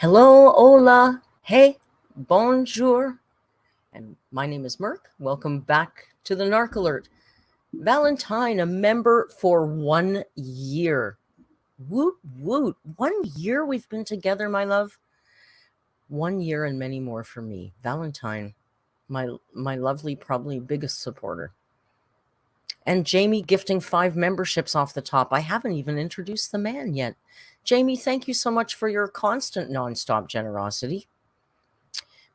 Hello, hola, hey, bonjour. And my name is Merc. Welcome back to the Narc Alert. Valentine, a member for 1 year. Woot, woot. 1 year we've been together, my love. 1 year and many more for me. Valentine, my lovely, probably biggest supporter. And Jamie gifting 5 memberships off the top. I haven't even introduced the man yet. Jamie, thank you so much for your constant nonstop generosity.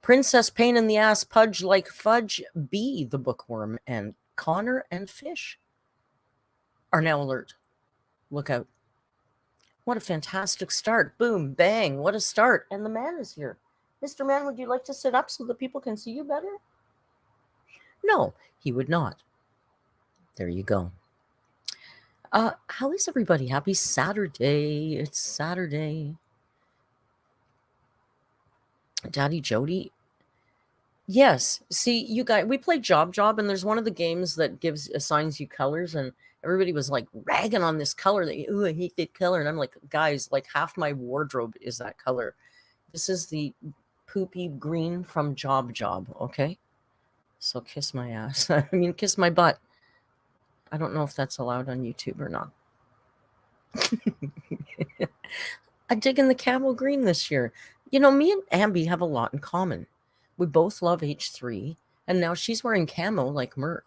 Princess Pain in the Ass, Pudge Like Fudge, B, the Bookworm, and Connor and Fish are now alert. Look out. What a fantastic start. Boom, bang, what a start. And the man is here. Mr. Man, would you like to sit up so that people can see you better? No, he would not. There you go. How is everybody? Happy Saturday. It's Saturday. Daddy Jody. Yes. See, you guys, we play Job, and there's one of the games that assigns you colors, and everybody was like ragging on this color. Ooh, I hate that color. And I'm like, guys, like half my wardrobe is that color. This is the poopy green from Job, okay? So kiss my ass. I mean, kiss my butt. I don't know if that's allowed on YouTube or not. I dig in the camel green this year. You know, me and Ambi have a lot in common. We both love H3, and now she's wearing camo like Merc.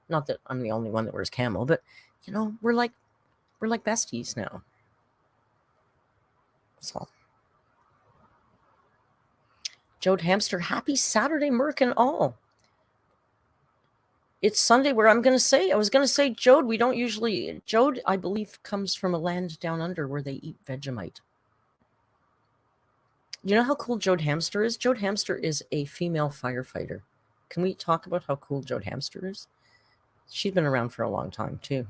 Not that I'm the only one that wears camo, but you know, we're like besties now. So, Jode Hamster, happy Saturday, Merc and all. It's Sunday where I was going to say, Jode, we don't usually, Jode, I believe, comes from a land down under where they eat Vegemite. You know how cool Jode Hamster is? Jode Hamster is a female firefighter. Can we talk about how cool Jode Hamster is? She's been around for a long time, too.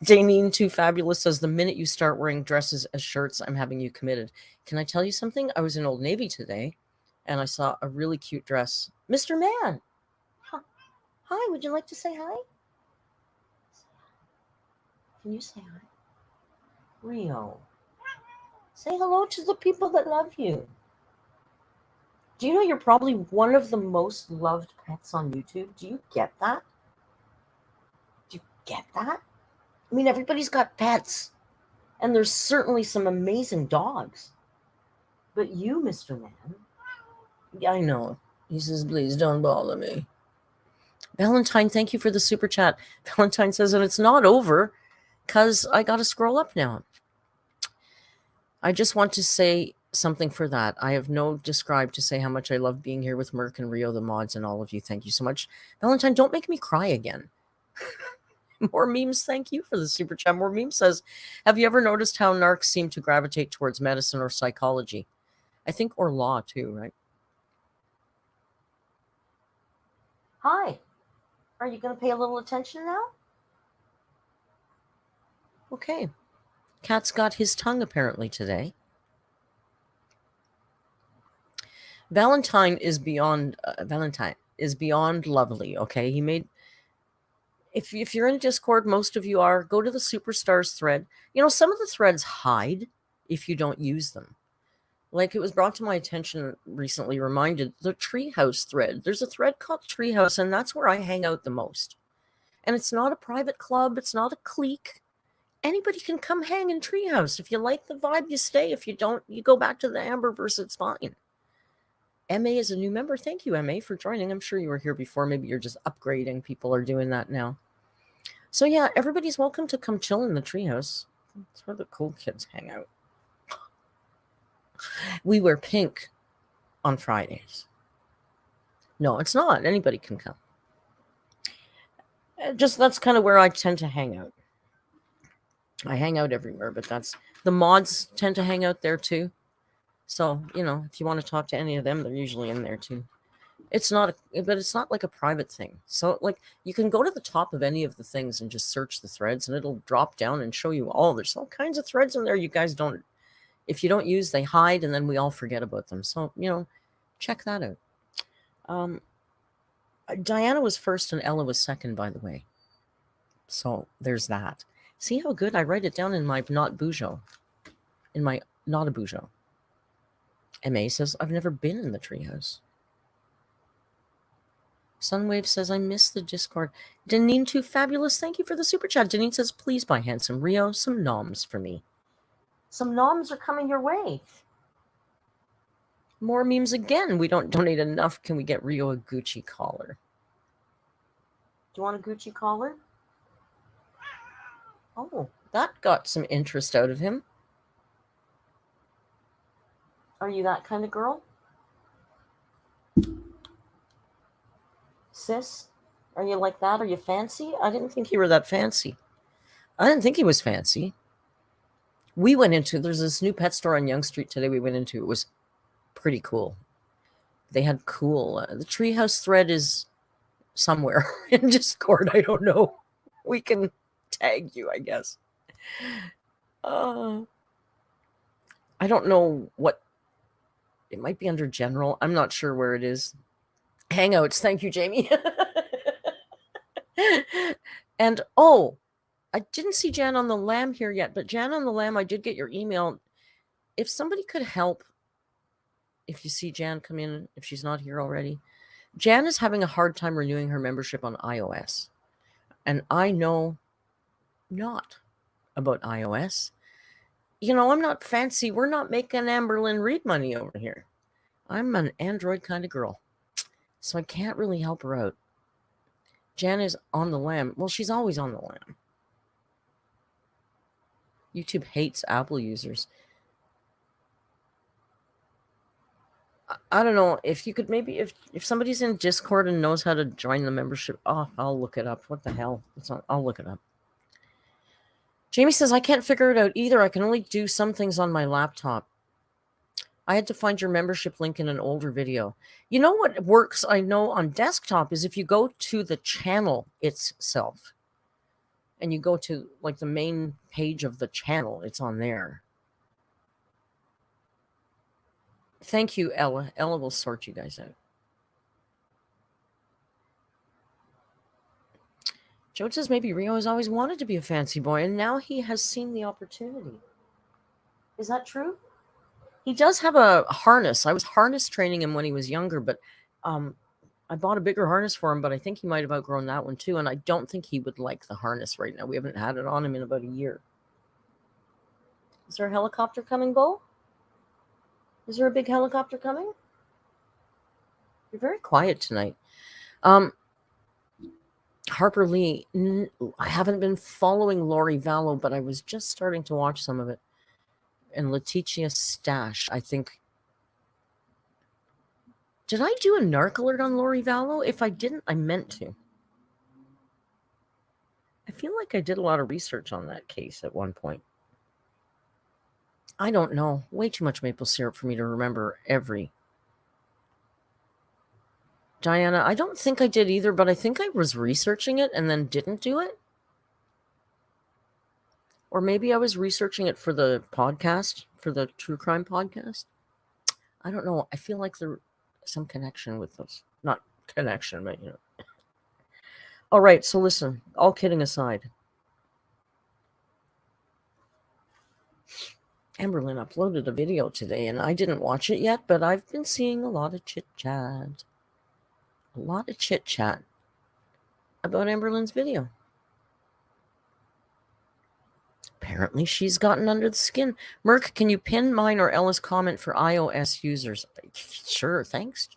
Damien Too Fabulous says, the minute you start wearing dresses as shirts, I'm having you committed. Can I tell you something? I was in Old Navy today, and I saw a really cute dress. Mr. Man! Hi, would you like to say hi? Can you say hi? Rio. Say hello to the people that love you. Do you know you're probably one of the most loved pets on YouTube? Do you get that? Do you get that? I mean, everybody's got pets, and there's certainly some amazing dogs. But you, Mr. Man, yeah, I know. He says, please don't bother me. Valentine, thank you for the super chat. Valentine says, and it's not over because I got to scroll up now. I just want to say something for that. I have no describe to say how much I love being here with Merc and Rio, the mods, and all of you. Thank you so much. Valentine, don't make me cry again. More memes, thank you for the super chat. More memes says, have you ever noticed how narcs seem to gravitate towards medicine or psychology? I think, or law too, right? Hi. Are you going to pay a little attention now? Okay. Cat's got his tongue apparently today. Valentine is beyond lovely, okay? He made if you're in Discord, most of you are, go to the Superstars thread. You know, some of the threads hide if you don't use them. Like, it was brought to my attention recently, reminded, the Treehouse thread. There's a thread called Treehouse, and that's where I hang out the most. And it's not a private club. It's not a clique. Anybody can come hang in Treehouse. If you like the vibe, you stay. If you don't, you go back to the Amberverse. It's fine. MA is a new member. Thank you, MA, for joining. I'm sure you were here before. Maybe you're just upgrading. People are doing that now. So yeah, everybody's welcome to come chill in the Treehouse. That's where the cool kids hang out. We wear pink on Fridays. No, it's not. Anybody can come. Just that's kind of where I tend to hang out. I hang out everywhere, but that's the mods tend to hang out there too. So, you know, if you want to talk to any of them, they're usually in there too. But it's not like a private thing. So, like, you can go to the top of any of the things and just search the threads, and it'll drop down and show you all. There's all kinds of threads in there you guys don't. If you don't use, they hide, and then we all forget about them. So, you know, check that out. Diana was first and Ella was second, by the way. So there's that. See how good I write it down in my not Bujo. In my not a Bujo. MA says, I've never been in the Treehouse. Sunwave says, I miss the Discord. Deneen, too fabulous. Thank you for the super chat. Deneen says, please buy Handsome Rio some noms for me. Some noms are coming your way. More memes again. We don't donate enough. Can we get Rio a Gucci collar? Do you want a Gucci collar? Oh, that got some interest out of him. Are you that kind of girl? Sis? Are you like that? Are you fancy? I didn't think you were that fancy. I didn't think he was fancy. We went into, there's this new pet store on Yonge Street today we went into. It was pretty cool. They had cool, the Treehouse thread is somewhere in Discord. I don't know. We can tag you, I guess. I don't know what, it might be under general. I'm not sure where it is. Hangouts. Thank you, Jamie. And, oh, I didn't see Jan on the Lamb here yet, but Jan on the Lamb, I did get your email. If somebody could help, if you see Jan come in, if she's not here already, Jan is having a hard time renewing her membership on iOS. And I know not about iOS. You know, I'm not fancy. We're not making AMBERLYNN read money over here. I'm an Android kind of girl. So I can't really help her out. Jan is on the Lamb. Well, she's always on the Lamb. YouTube hates Apple users. I don't know if you could maybe, if somebody's in Discord and knows how to join the membership. Oh, I'll look it up. What the hell? I'll look it up. Jamie says, I can't figure it out either. I can only do some things on my laptop. I had to find your membership link in an older video. You know what works, I know, on desktop is if you go to the channel itself and you go to like the main page of the channel, it's on there. Thank you, Ella. Ella will sort you guys out. Joe says maybe Rio has always wanted to be a fancy boy, and now he has seen the opportunity. Is that true? He does have a harness. I was harness training him when he was younger, but I bought a bigger harness for him, but I think he might have outgrown that one too, and I don't think he would like the harness right now. We haven't had it on him in about a year. Is there a helicopter coming, Bo? Is there a big helicopter coming? You're very quiet tonight. Harper Lee, I haven't been following Lori Vallow, but I was just starting to watch some of it. and Letitia Stash. I think. Did I do a narc alert on Lori Vallow? If I didn't, I meant to. I feel like I did a lot of research on that case at one point. I don't know. Way too much maple syrup for me to remember every. Diana, I don't think I did either, but I think I was researching it and then didn't do it. Or maybe I was researching it for the podcast, for the true crime podcast. I don't know. I feel like there's some connection with those. Not connection, but you know. All right, so listen, all kidding aside. Amberlynn uploaded a video today, and I didn't watch it yet, but I've been seeing a lot of chit-chat. A lot of chit-chat about Amberlynn's video. Apparently, she's gotten under the skin. Merc, can you pin mine or Ella's comment for iOS users? Sure, thanks.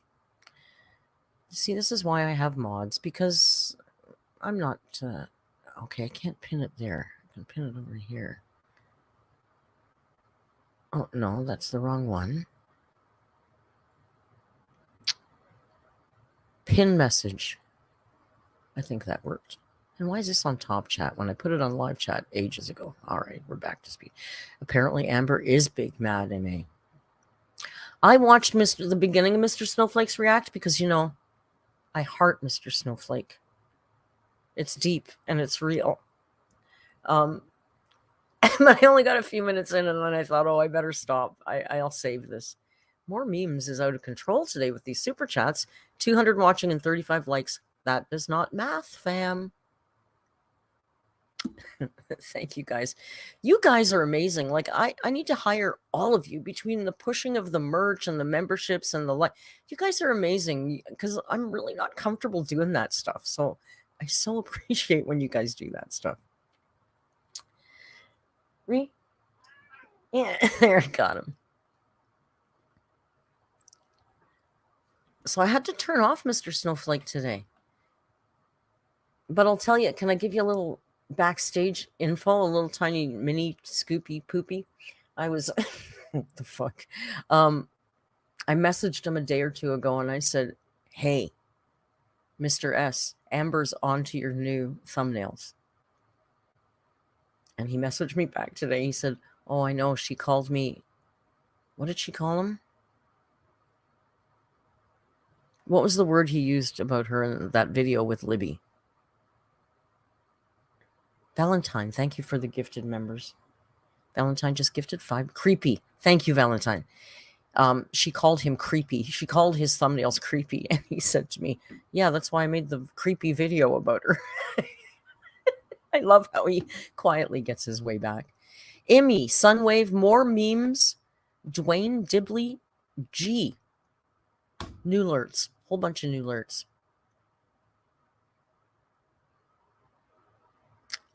See, this is why I have mods, because I'm not... okay, I can't pin it there. I can pin it over here. Oh, no, that's the wrong one. Pin message. I think that worked. And why is this on top chat when I put it on live chat ages ago? All right, we're back to speed. Apparently, Amber is big mad MA. I watched the beginning of Mr. Snowflake's react because, you know, I heart Mr. Snowflake. It's deep and it's real. I only got a few minutes in and then I thought, oh, I better stop. I'll save this. More memes is out of control today with these super chats. 200 watching and 35 likes. That does not math, fam. Thank you guys. You guys are amazing. Like I need to hire all of you between the pushing of the merch and the memberships and the like. You guys are amazing because I'm really not comfortable doing that stuff. So I so appreciate when you guys do that stuff. Yeah, there, got him. So I had to turn off Mr. Snowflake today. But I'll tell you, can I give you a little backstage info, a little tiny mini scoopy poopy? I was, what the fuck? I messaged him a day or two ago and I said, hey, Mr. S, Amber's onto your new thumbnails. And he messaged me back today. He said, oh, I know. She called me. What did she call him? What was the word he used about her in that video with Libby? Valentine, thank you for the gifted members. Valentine just gifted 5. Creepy. Thank you, Valentine. She called him creepy. She called his thumbnails creepy. And he said to me, yeah, that's why I made the creepy video about her. I love how he quietly gets his way back. Emmy, Sunwave, more memes. Dwayne Dibley, G. New alerts. Whole bunch of new alerts.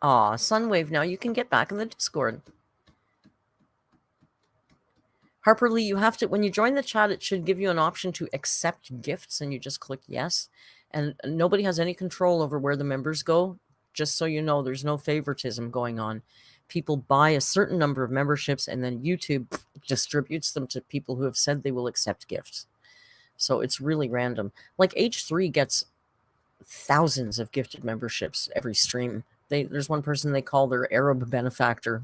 Aw, Sunwave, now you can get back in the Discord. Harper Lee, you have to, when you join the chat, it should give you an option to accept gifts, and you just click yes. And nobody has any control over where the members go. Just so you know, there's no favoritism going on. People buy a certain number of memberships, and then YouTube distributes them to people who have said they will accept gifts. So it's really random. Like H3 gets thousands of gifted memberships every stream. There's one person they call their Arab benefactor,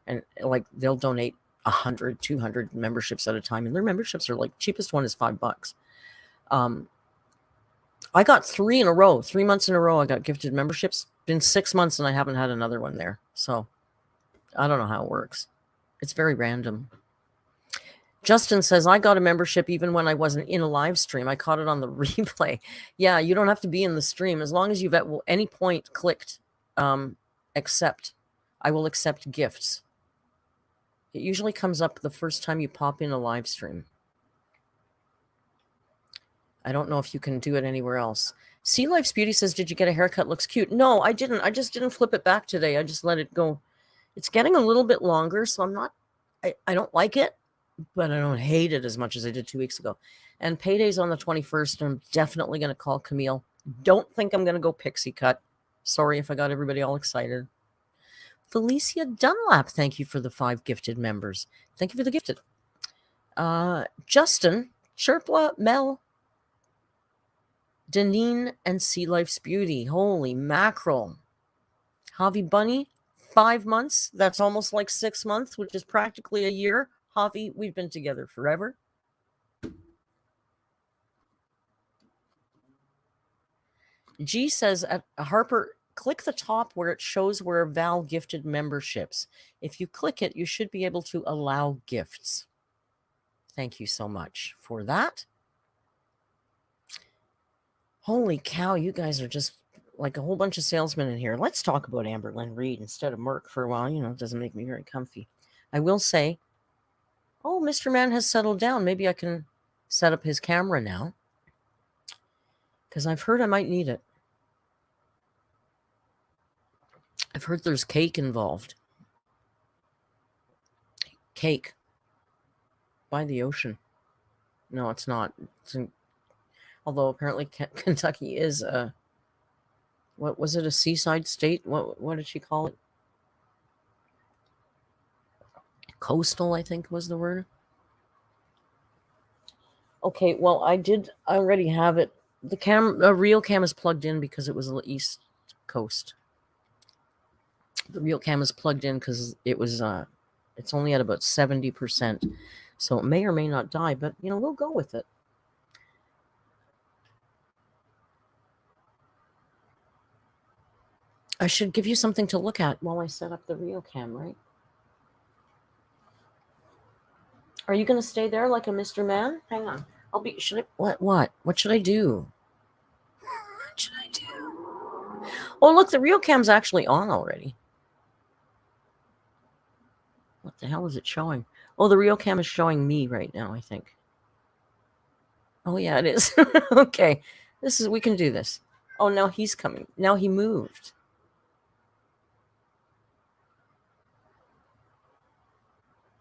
and like they'll donate 100, 200 memberships at a time, and their memberships are like, cheapest one is $5. I got 3 in a row, 3 months in a row. I got gifted memberships. Been 6 months and I haven't had another one there. So I don't know how it works. It's very random. Justin says, I got a membership even when I wasn't in a live stream. I caught it on the replay. Yeah, you don't have to be in the stream. As long as you've at any point clicked accept, I will accept gifts. It usually comes up the first time you pop in a live stream. I don't know if you can do it anywhere else. Sea Life's Beauty says, did you get a haircut? Looks cute. No, I didn't. I just didn't flip it back today. I just let it go. It's getting a little bit longer, so I don't like it, but I don't hate it as much as I did 2 weeks ago. And payday's on the 21st, and I'm definitely going to call Camille. Don't think I'm going to go pixie cut. Sorry if I got everybody all excited. Felicia Dunlap, thank you for the 5 gifted members. Thank you for the gifted. Justin, Sherpla, Mel, Deneen, and Sea Life's Beauty. Holy mackerel. Javi Bunny, 5 months. That's almost like 6 months, which is practically a year. Javi, we've been together forever. G says, Harper, click the top where it shows where Val gifted memberships. If you click it, you should be able to allow gifts. Thank you so much for that. Holy cow, you guys are just like a whole bunch of salesmen in here. Let's talk about AMBERLYNN Reid instead of Merck for a while. You know, it doesn't make me very comfy. I will say, oh, Mr. Man has settled down. Maybe I can set up his camera now, because I've heard I might need it. I've heard there's cake involved. Cake. By the ocean. No, it's not. Although apparently Kentucky is what was it, a seaside state? What did she call it? Coastal, I think was the word. Okay, well, I already have it. The real cam is plugged in because it was the East Coast. The real cam is plugged in because it was it's only at about 70%. So it may or may not die, but you know, we'll go with it. I should give you something to look at while I set up the real cam, right? Are you going to stay there like a Mr. Man? Hang on. Should I, what should I do? What should I do? Oh, look, the real cam's actually on already. What the hell is it showing? Oh, the real cam is showing me right now, I think. Oh, yeah, it is. Okay. We can do this. Oh, now he's coming. Now he moved.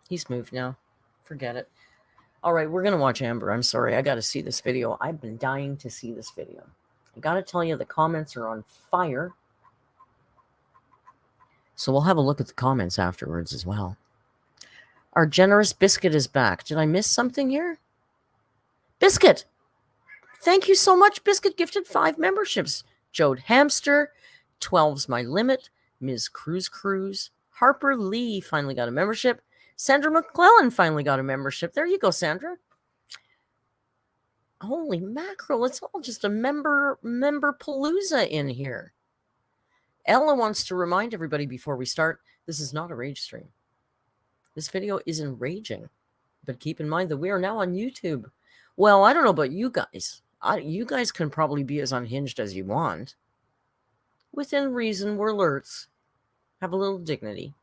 He's moved now. Forget it. All right, we're going to watch Amber. I'm sorry. I got to see this video. I've been dying to see this video. I got to tell you, the comments are on fire. So we'll have a look at the comments afterwards as well. Our generous Biscuit is back. Did I miss something here? Biscuit! Thank you so much. Biscuit gifted 5 memberships. Jode Hamster, 12's my limit. Ms. Cruz. Harper Lee finally got a membership. Sandra McClellan finally got a membership. There you go, Sandra. Holy mackerel. It's all just a member palooza in here. Ella wants to remind everybody before we start, this is not a rage stream. This video is enraging. But keep in mind that we are now on YouTube. Well, I don't know about you guys. You guys can probably be as unhinged as you want. Within reason, we're alerts. Have a little dignity.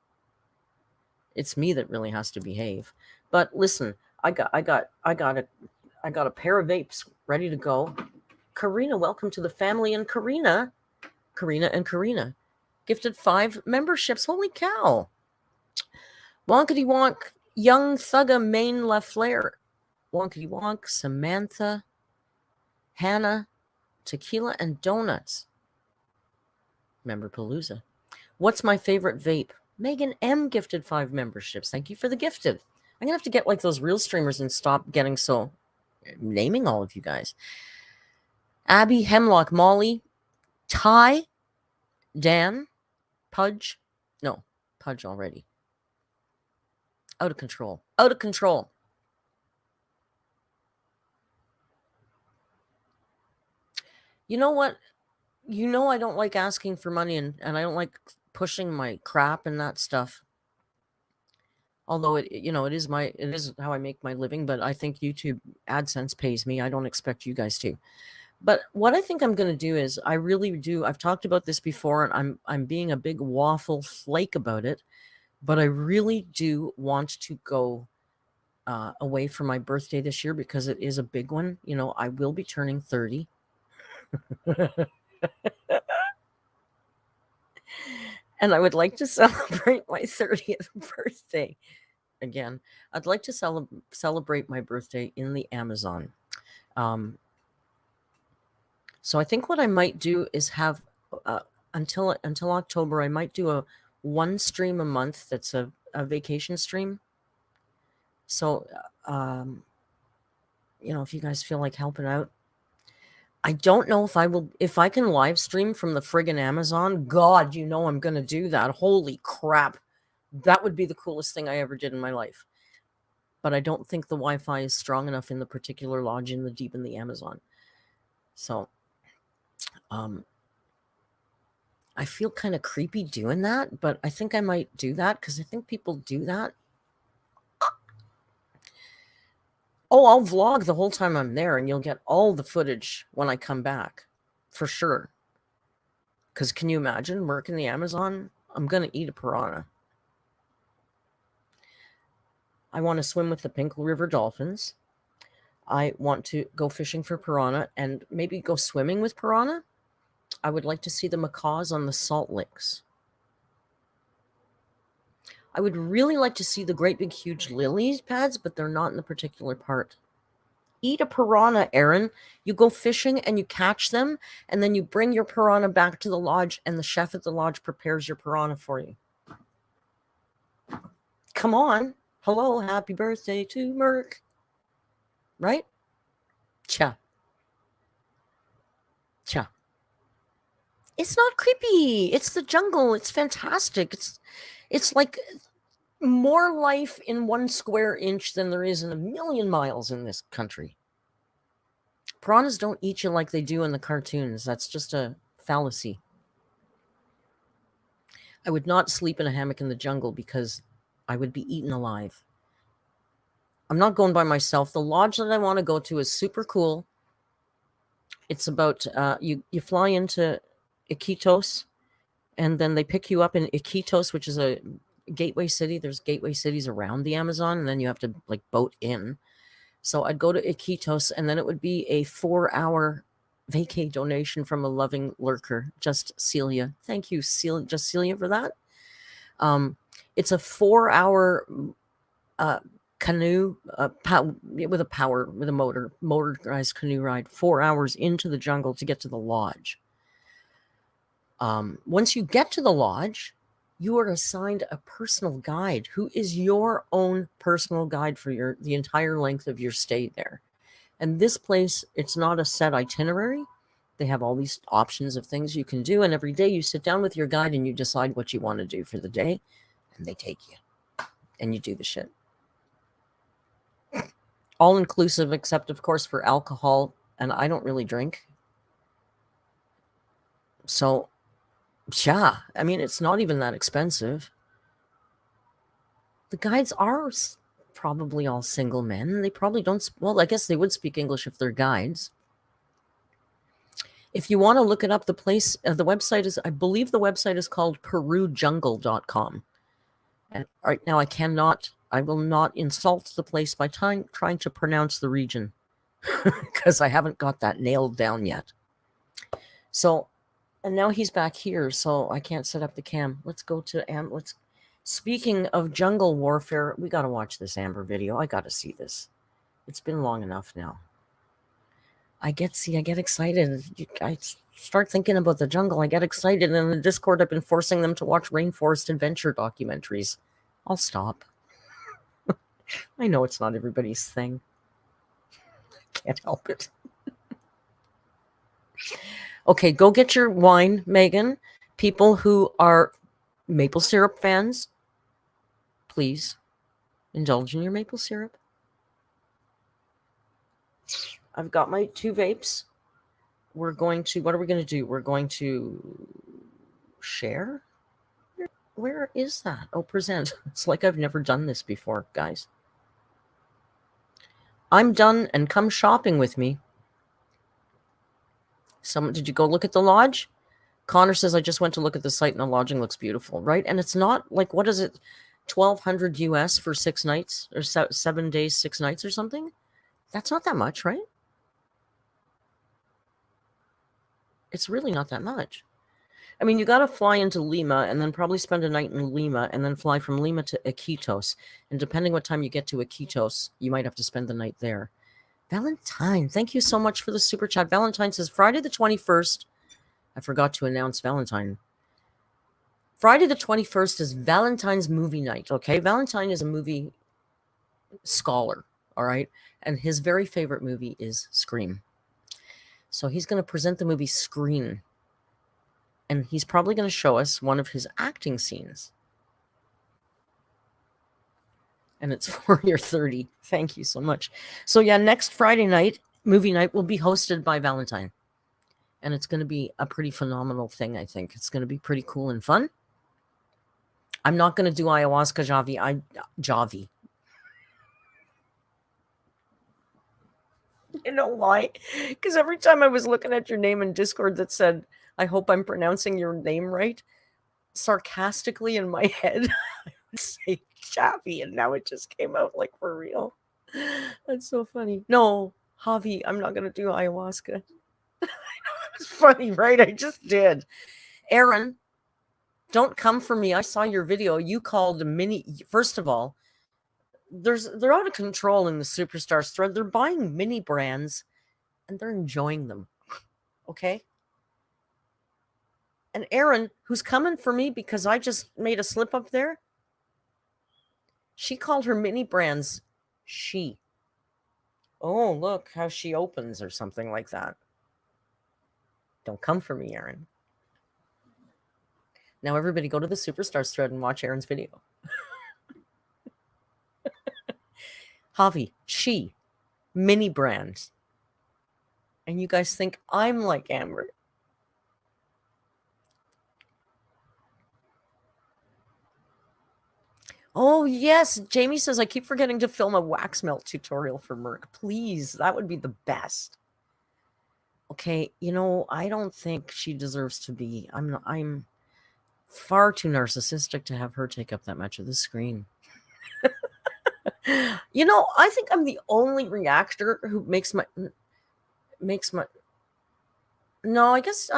It's me that really has to behave. But listen, I got a pair of vapes ready to go. Karina, welcome to the family. And Karina gifted 5 memberships. Holy cow. Wonkety Wonk, Young Thugga Maine LaFleur. Wonkety Wonk, Samantha, Hannah, Tequila and Donuts. Member Palooza. What's my favorite vape? Megan M gifted 5 memberships. Thank you for the gifted. I'm going to have to get like those real streamers and stop getting so naming all of you guys. Abby, Hemlock, Molly, Ty, Dan, Pudge. No, Pudge already. Out of control. Out of control. You know what? You know I don't like asking for money and I don't like pushing my crap and that stuff. Although it is how I make my living, but I think YouTube AdSense pays me. I don't expect you guys to. But what I think I'm going to do is I really do. I've talked about this before, and I'm being a big waffle flake about it. But I really do want to go away for my birthday this year because it is a big one. You know, I will be turning 30. And I would like to celebrate my 30th birthday. Again, I'd like to celebrate my birthday in the Amazon. So I think what I might do is have until October, I might do one stream a month that's a vacation stream. So, if you guys feel like helping out, I don't know if I can live stream from the friggin' Amazon. God, I'm going to do that. Holy crap. That would be the coolest thing I ever did in my life. But I don't think the Wi-Fi is strong enough in the particular lodge deep in the Amazon. So, I feel kind of creepy doing that, but I think I might do that because I think people do that. Oh, I'll vlog the whole time I'm there, and you'll get all the footage when I come back, for sure. Because can you imagine working the Amazon? I'm going to eat a piranha. I want to swim with the Pink River dolphins. I want to go fishing for piranha and maybe go swimming with piranha. I would like to see the macaws on the salt licks. I would really like to see the great big huge lily pads, but they're not in the particular part. Eat a piranha, Aaron. You go fishing and you catch them, and then you bring your piranha back to the lodge, and the chef at the lodge prepares your piranha for you. Come on. Hello, happy birthday to Merc. Right? Cha. Cha. It's not creepy. It's the jungle. It's fantastic. It's like more life in 1 square inch than there is in 1,000,000 miles in this country. Piranhas don't eat you like they do in the cartoons. That's just a fallacy. I would not sleep in a hammock in the jungle because I would be eaten alive. I'm not going by myself. The lodge that I want to go to is super cool. It's about, you fly into Iquitos, and then they pick you up in Iquitos, which is a gateway city. There's gateway cities around the Amazon, and then you have to boat in. So I'd go to Iquitos, and then it would be a 4-hour vacay donation from a loving lurker, Just Celia. Thank you, Just Celia, for that. It's a 4-hour canoe with a motorized canoe ride, 4 hours into the jungle to get to the lodge. Once you get to the lodge, you are assigned a personal guide who is your own personal guide for the entire length of your stay there. And this place, it's not a set itinerary. They have all these options of things you can do. And every day you sit down with your guide and you decide what you want to do for the day. And they take you. And you do the shit. All inclusive, except, of course, for alcohol. And I don't really drink. So, yeah, I mean, it's not even that expensive. The guides are probably all single men. They probably don't, well, I guess they would speak English if they're guides. If you want to look it up, the website is, I believe the website is called perujungle.com. And right now I will not insult the place by trying to pronounce the region because I haven't got that nailed down yet. So, and now he's back here, so I can't set up the cam. Let's go to speaking of jungle warfare, we got to watch this Amber video. I got to see this. It's been long enough now. I get excited. I start thinking about the jungle. I get excited. And in the Discord, I've been forcing them to watch rainforest adventure documentaries. I'll stop. I know it's not everybody's thing. Can't help it. Okay, go get your wine, Megan. People who are maple syrup fans, please indulge in your maple syrup. I've got my 2 vapes. What are we going to do? We're going to share? Where is that? Oh, present. It's like I've never done this before, guys. I'm done, and come shopping with me. Did you go look at the lodge? Connor says, I just went to look at the site and the lodging looks beautiful, right? And it's not like, what is it? $1,200 US for 6 nights or 7 days, 6 nights or something? That's not that much, right? It's really not that much. I mean, you got to fly into Lima and then probably spend a night in Lima and then fly from Lima to Iquitos. And depending what time you get to Iquitos, you might have to spend the night there. Valentine, thank you so much for the super chat. Valentine says, Friday the 21st. I forgot to announce Valentine. Friday the 21st is Valentine's movie night, okay? Valentine is a movie scholar, all right? And his very favorite movie is Scream. So he's going to present the movie Scream. And he's probably going to show us one of his acting scenes. And it's for your 30. Thank you so much. So yeah, next Friday night, movie night, will be hosted by Valentine. And it's going to be a pretty phenomenal thing, I think. It's going to be pretty cool and fun. I'm not going to do ayahuasca Javi. You know why? Because every time I was looking at your name in Discord that said, I hope I'm pronouncing your name right, sarcastically in my head, I would say Javi, and now it just came out like for real. That's so funny. No, Javi, I'm not going to do ayahuasca. It's funny, right? I just did. Aaron, don't come for me. I saw your video. You called a mini. First of all, they're out of control in the Superstars thread. They're buying mini brands and they're enjoying them. Okay? And Aaron, who's coming for me because I just made a slip up there, she called her mini brands she. Oh, look how she opens or something like that. Don't come for me, Aaron. Now everybody go to the Superstars thread and watch Aaron's video. Javi, she, mini brands. And you guys think I'm like Amber. Oh, yes. Jamie says, I keep forgetting to film a wax melt tutorial for Merc. Please, that would be the best. Okay, you know, I don't think she deserves to be. I'm far too narcissistic to have her take up that much of the screen. You know, I think I'm the only reactor who makes my no, I guess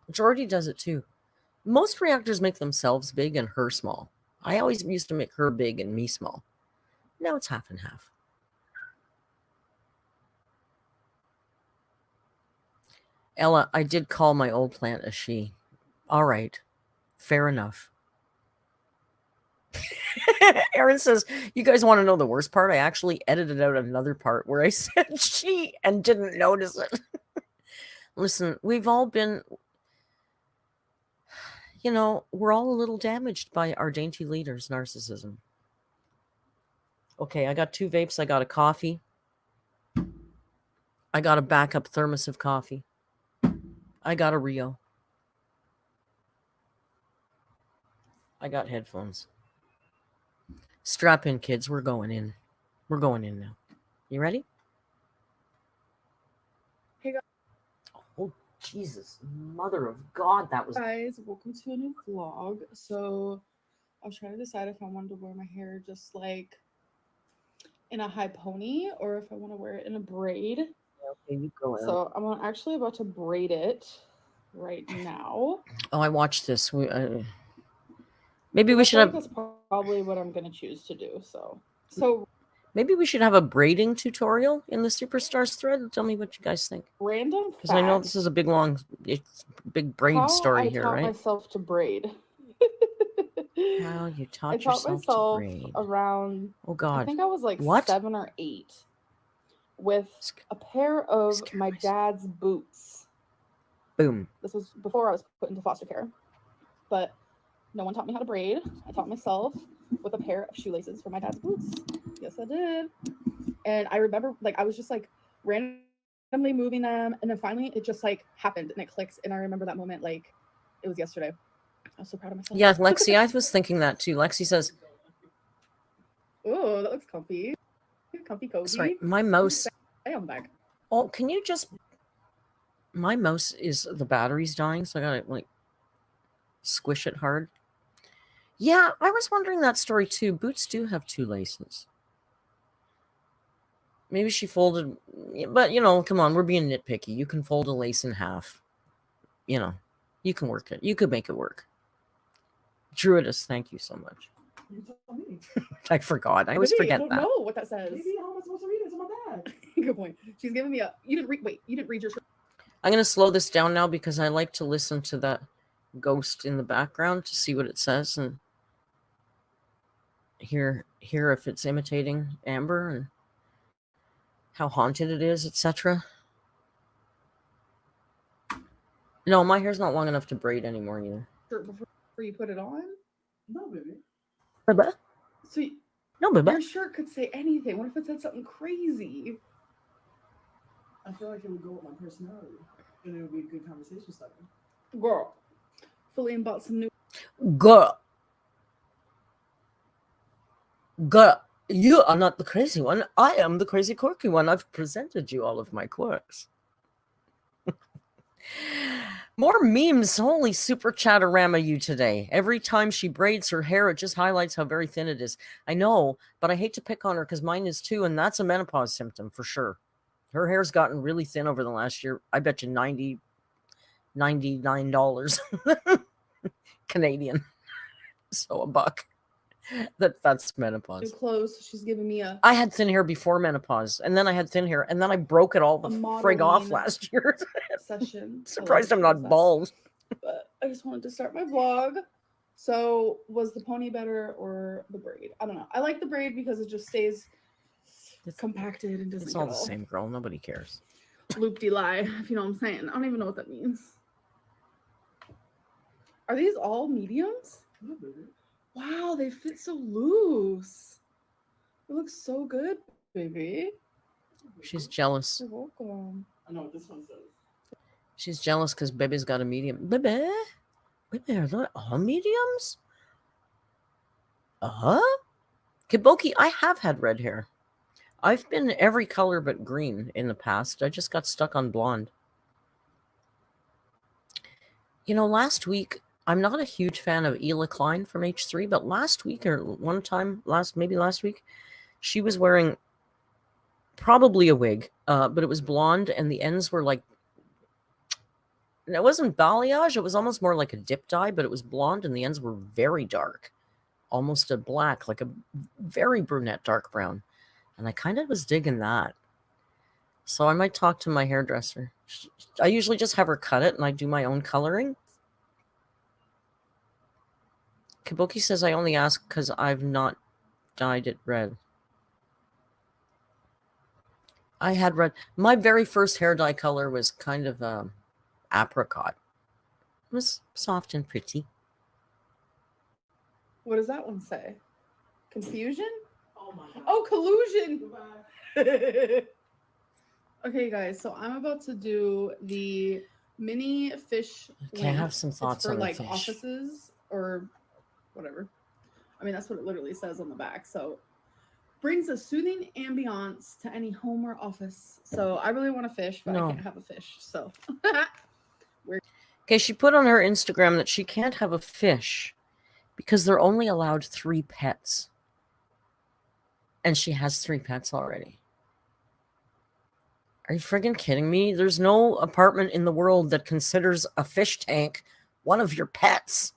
Jordy does it too. Most reactors make themselves big and her small. I always used to make her big and me small. Now it's half and half. Ella, I did call my old plant a she. All right. Fair enough. Aaron says, you guys want to know the worst part? I actually edited out another part where I said she and didn't notice it. Listen, we've all been, you know, we're all a little damaged by our dainty leader's narcissism. Okay, I got 2 vapes. I got a coffee. I got a backup thermos of coffee. I got a Rio. I got headphones. Strap in, kids. We're going in. We're going in now. You ready? Hey guys. Oh, Jesus. Mother of God, that was... Guys, welcome to a new vlog. So, I was trying to decide if I wanted to wear my hair just like in a high pony or if I want to wear it in a braid. Okay, you go out. So, I'm actually about to braid it right now. Oh, I watched this. Maybe we should have... That's probably what I'm going to choose to do. So maybe we should have a braiding tutorial in the Superstars thread. Tell me what you guys think. Random because I know this is a big big braid story here, right? I taught myself to braid. How you taught I taught yourself myself to braid? around, oh God, I think I was like what? 7 or 8 with a pair of my dad's boots. Boom. This was before I was put into foster care, but no one taught me how to braid. I taught myself with a pair of shoelaces for my dad's boots. Yes, I did. And I remember, like, I was just like randomly moving them, and then finally it just like happened and it clicked. And I remember that moment like it was yesterday. I was so proud of myself. Yeah, Lexi, I was thinking that too. Lexi says, "Oh, that looks comfy, cozy." Sorry, my mouse. Stay on the back. Oh, can you just? My mouse is the battery's dying, so I gotta like squish it hard. Yeah, I was wondering that story too. Boots do have 2 laces. Maybe she folded, but you know, come on, we're being nitpicky. You can fold a lace in half. You know, you can work it. You could make it work. Druidus, thank you so much. You tell me. I forgot. I always forget that. I don't know what that says. Maybe how am I supposed to read it? It's on my bag. Good point. She's giving me a. You didn't read. Wait, you didn't read your. I'm gonna slow this down now because I like to listen to that. ghost in the background to see what it says and hear if it's imitating Amber and how haunted it is, etc. No, my hair's not long enough to braid anymore either. Before you put it on? No, baby. Baby. So No, baby. your shirt could say anything. What if it said something crazy? I feel like it would go with my personality, and it would be a good conversation starter. Girl, Feline bought some new. Girl, you are not the crazy one. I am the crazy quirky one. I've presented you all of my quirks. More memes. Holy super chatterama you today. Every time she braids her hair, it just highlights how very thin it is. I know, but I hate to pick on her because mine is too, and that's a menopause symptom for sure. Her hair's gotten really thin over the last year. I bet you $99 Canadian. So $1. That's menopause. New clothes. She's giving me a. I had thin hair before menopause, and then I had thin hair, and then I broke it all the frig off last year. Session. Surprised I'm not bald. But I just wanted to start my vlog. So was the pony better or the braid? I don't know. I like the braid because it just stays compacted and doesn't. It's all the same, girl. Nobody cares. Loop-de-lie, if you know what I'm saying. I don't even know what that means. Are these all mediums? No, baby. Wow, they fit so loose. It looks so good, baby. She's jealous. You're welcome. I know what this one says. She's jealous because baby's got a medium. Baby, are they all mediums? Kiboki, I have had red hair. I've been every color but green in the past. I just got stuck on blonde. You know, last week, I'm not a huge fan of Ela Klein from H3, but last week or one time, maybe last week, she was wearing probably a wig, but it was blonde and the ends were like, it wasn't balayage, it was almost more like a dip dye, but it was blonde and the ends were very dark, almost a black, like a very brunette dark brown. And I kind of was digging that. So I might talk to my hairdresser. I usually just have her cut it and I do my own coloring. Kiboki says I only ask because I've not dyed it red. I had red. My very first hair dye color was kind of apricot. It was soft and pretty. What does that one say? Confusion? Oh my god. Oh, collusion. Goodbye. Okay, guys, so I'm about to do the mini fish. Okay, I have some thoughts for on like the fish. offices or whatever. I mean, that's what it literally says on the back. So brings a soothing ambiance to any home or office. So I really want a fish, but No. I can't have a fish. So Okay, she put on her Instagram that she can't have a fish because they're only allowed 3 pets. And she has 3 pets already. Are you friggin' kidding me? There's no apartment in the world that considers a fish tank one of your pets.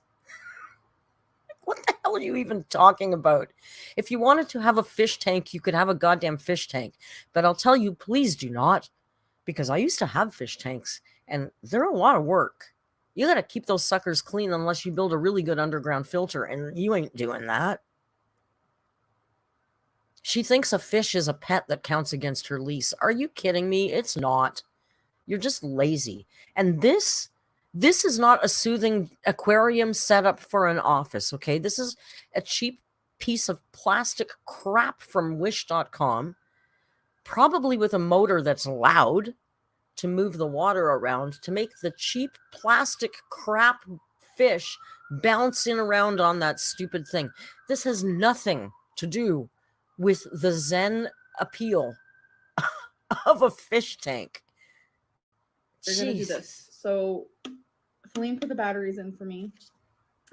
What the hell are you even talking about? If you wanted to have a fish tank, you could have a goddamn fish tank. But I'll tell you, please do not. Because I used to have fish tanks, and they're a lot of work. You got to keep those suckers clean unless you build a really good underground filter, and you ain't doing that. She thinks a fish is a pet that counts against her lease. Are you kidding me? It's not. You're just lazy. And this is not a soothing aquarium set up for an office, okay? This is a cheap piece of plastic crap from wish.com, probably with a motor that's loud to move the water around to make the cheap plastic crap fish bouncing around on that stupid thing. This has nothing to do with the Zen appeal of a fish tank. we're gonna do this. So Feline put the batteries in for me.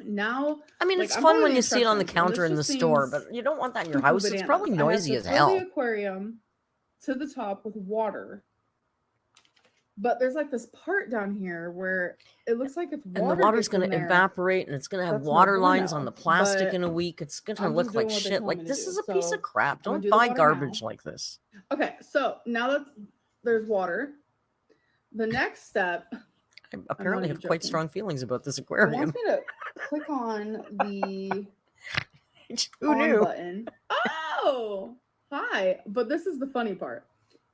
Now, I mean, like, it's I'm fun following when the you see it on the instructions, and counter this in the just store, seems but you don't want that in your cuckoo house. It's bananas. probably I have noisy to as fill hell. the aquarium to the top with water. But there's like this part down here where it looks like if water And the water's gets in going to there, evaporate, and it's going to have that's no water lines on bueno. the plastic But in a week. It's going to I'm look just like doing what they shit. told Like, me to this do. is a piece So, of crap. I'm gonna Don't do the buy water garbage now. like this. Okay, so now that there's water, the next step I apparently even have quite joking. strong feelings about this It aquarium. wants me to click on the Who on knew? button. Oh, hi. But this is the funny part.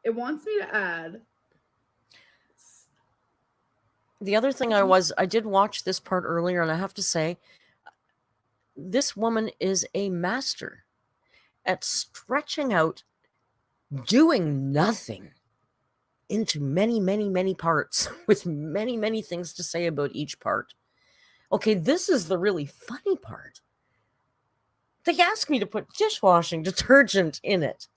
It wants me to add. The other thing I did watch this part earlier, and I have to say, this woman is a master at stretching out, doing nothing into many, many, many parts with many, many things to say about each part. Okay, this is the really funny part. They asked me to put dishwashing detergent in it.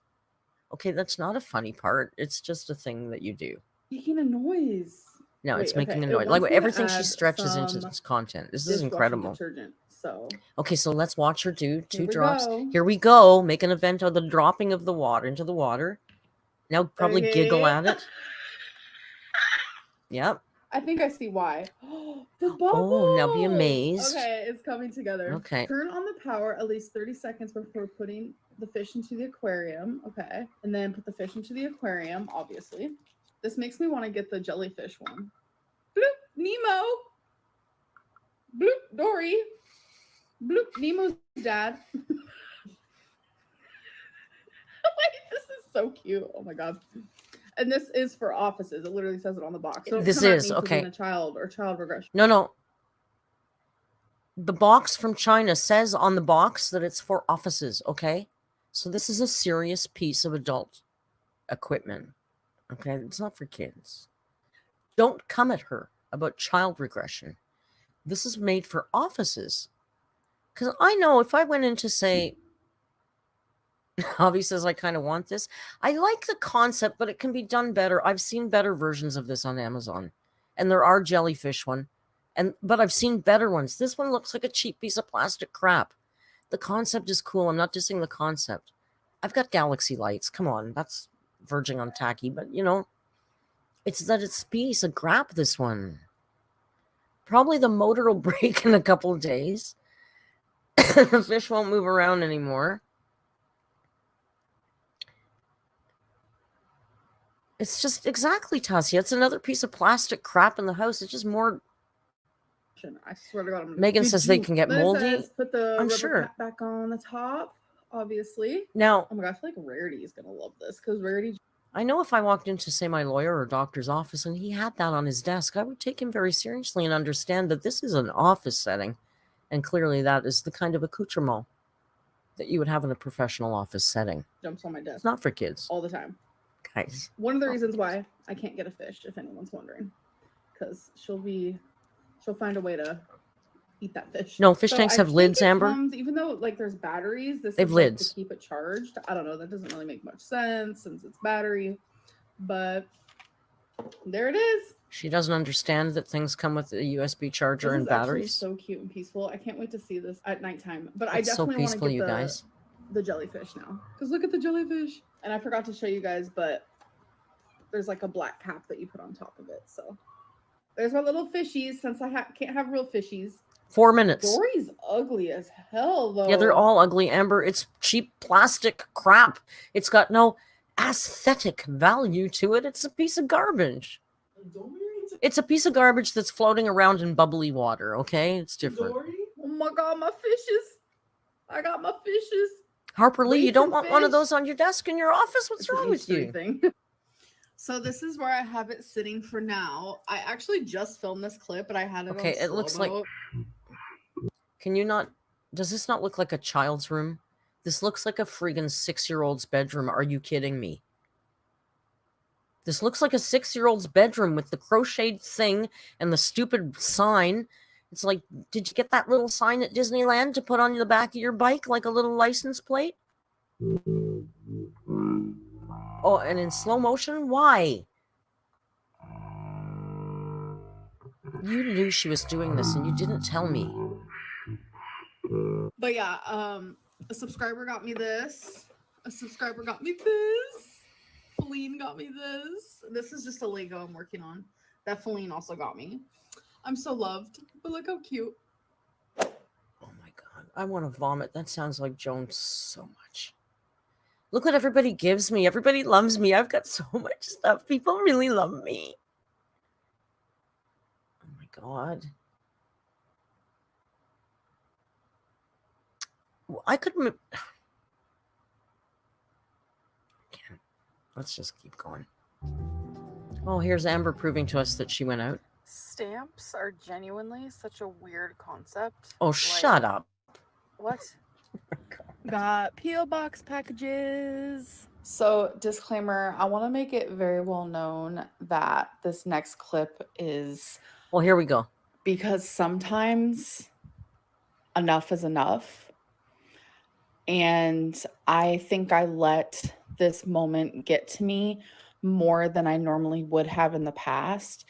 Okay, that's not a funny part. It's just a thing that you do. Making a noise. No, Wait, it's making okay, a it noise. wants Like me to everything she add stretches into some its content. This is Dishwashing incredible. detergent. So Okay, so let's watch her do two we drops. go. Here we go. Make an event of the dropping of the water into the water. Now probably giggle Okay. at it. Yep. I think I see why. The bubbles. Oh, now be amazed. Okay, it's coming together. Okay. Turn on the power at least 30 seconds before putting the fish into the aquarium. Okay. And then put the fish into the aquarium, obviously. This makes me want to get the jellyfish one. Bloop, Nemo. Bloop, Dory. Bloop, Nemo's dad. Wait, this is so cute. Oh my god. And this is for offices. It literally says it on the box. So This come at is, me for being okay. a child or child regression. No. The box from China says on the box that it's for offices, okay? So this is a serious piece of adult equipment, okay? It's not for kids. Don't come at her about child regression. This is made for offices. Because I know if I went in to say, Hobby says I kind of want this. I like the concept, but it can be done better. I've seen better versions of this on Amazon. And there are jellyfish one. But I've seen better ones. This one looks like a cheap piece of plastic crap. The concept is cool. I'm not dissing the concept. I've got galaxy lights. Come on. That's verging on tacky. But, you know, it's that it's a piece of crap, this one. Probably the motor will break in a couple of days. The fish won't move around anymore. It's just exactly, Tassia. It's another piece of plastic crap in the house. It's just more. I swear to God. Megan says they can get moldy. Says, put the I'm rubber sure. cap back on the top, obviously. Now, oh my God, I feel like Rarity is going to love this because Rarity. I know if I walked into, say, my lawyer or doctor's office and he had that on his desk, I would take him very seriously and understand that this is an office setting. And clearly that is the kind of accoutrement that you would have in a professional office setting. Jumps on my desk. It's not for kids. All the time. Guys. One of the reasons why I can't get a fish, if anyone's wondering. Because she'll find a way to eat that fish. No, fish tanks have lids, Amber. Even though like there's batteries, this they have is lids to keep it charged. I don't know. That doesn't really make much sense since it's battery. But there it is. She doesn't understand that things come with a USB charger and batteries. So cute and peaceful. I can't wait to see this at nighttime. But It's I definitely so peaceful, want to get you guys. The jellyfish now. Because look at the jellyfish. And I forgot to show you guys, but there's like a black cap that you put on top of it. So there's my little fishies since I can't have real fishies. 4 minutes. Dory's ugly as hell, though. Yeah, they're all ugly, Amber. It's cheap plastic crap. It's got no aesthetic value to it. It's a piece of garbage. It's a piece of garbage that's floating around in bubbly water, okay? It's different. Dory? Oh my God, my fishes. I got my fishes. Harper Lee, you don't want one of fish. those on your desk in your office? What's wrong with you? So this is where I have it sitting for now. I actually just filmed this clip, but I had it Okay, on it looks like... Can you not... Does this not look like a child's room? This looks like a friggin' 6-year-old's bedroom. Are you kidding me? This looks like a 6-year-old's bedroom with the crocheted thing and the stupid sign. It's like, did you get that little sign at Disneyland to put on the back of your bike like a little license plate? Oh, and in slow motion? Why? You knew she was doing this and you didn't tell me. But yeah, a subscriber got me this. A subscriber got me this. Feline got me this. This is just a Lego I'm working on. That Feline also got me. I'm so loved. But look how cute. Oh my God. I want to vomit. That sounds like Joan so much. Look what everybody gives me. Everybody loves me. I've got so much stuff. People really love me. God. Well, I could. Can't. Let's just keep going. Oh, here's Amber proving to us that she went out. Stamps are genuinely such a weird concept. Oh, shut up. What? Got P.O. Box packages. So, disclaimer, I want to make it very well known that this next clip is Well, here we go. because sometimes enough is enough. And I think I let this moment get to me more than I normally would have in the past.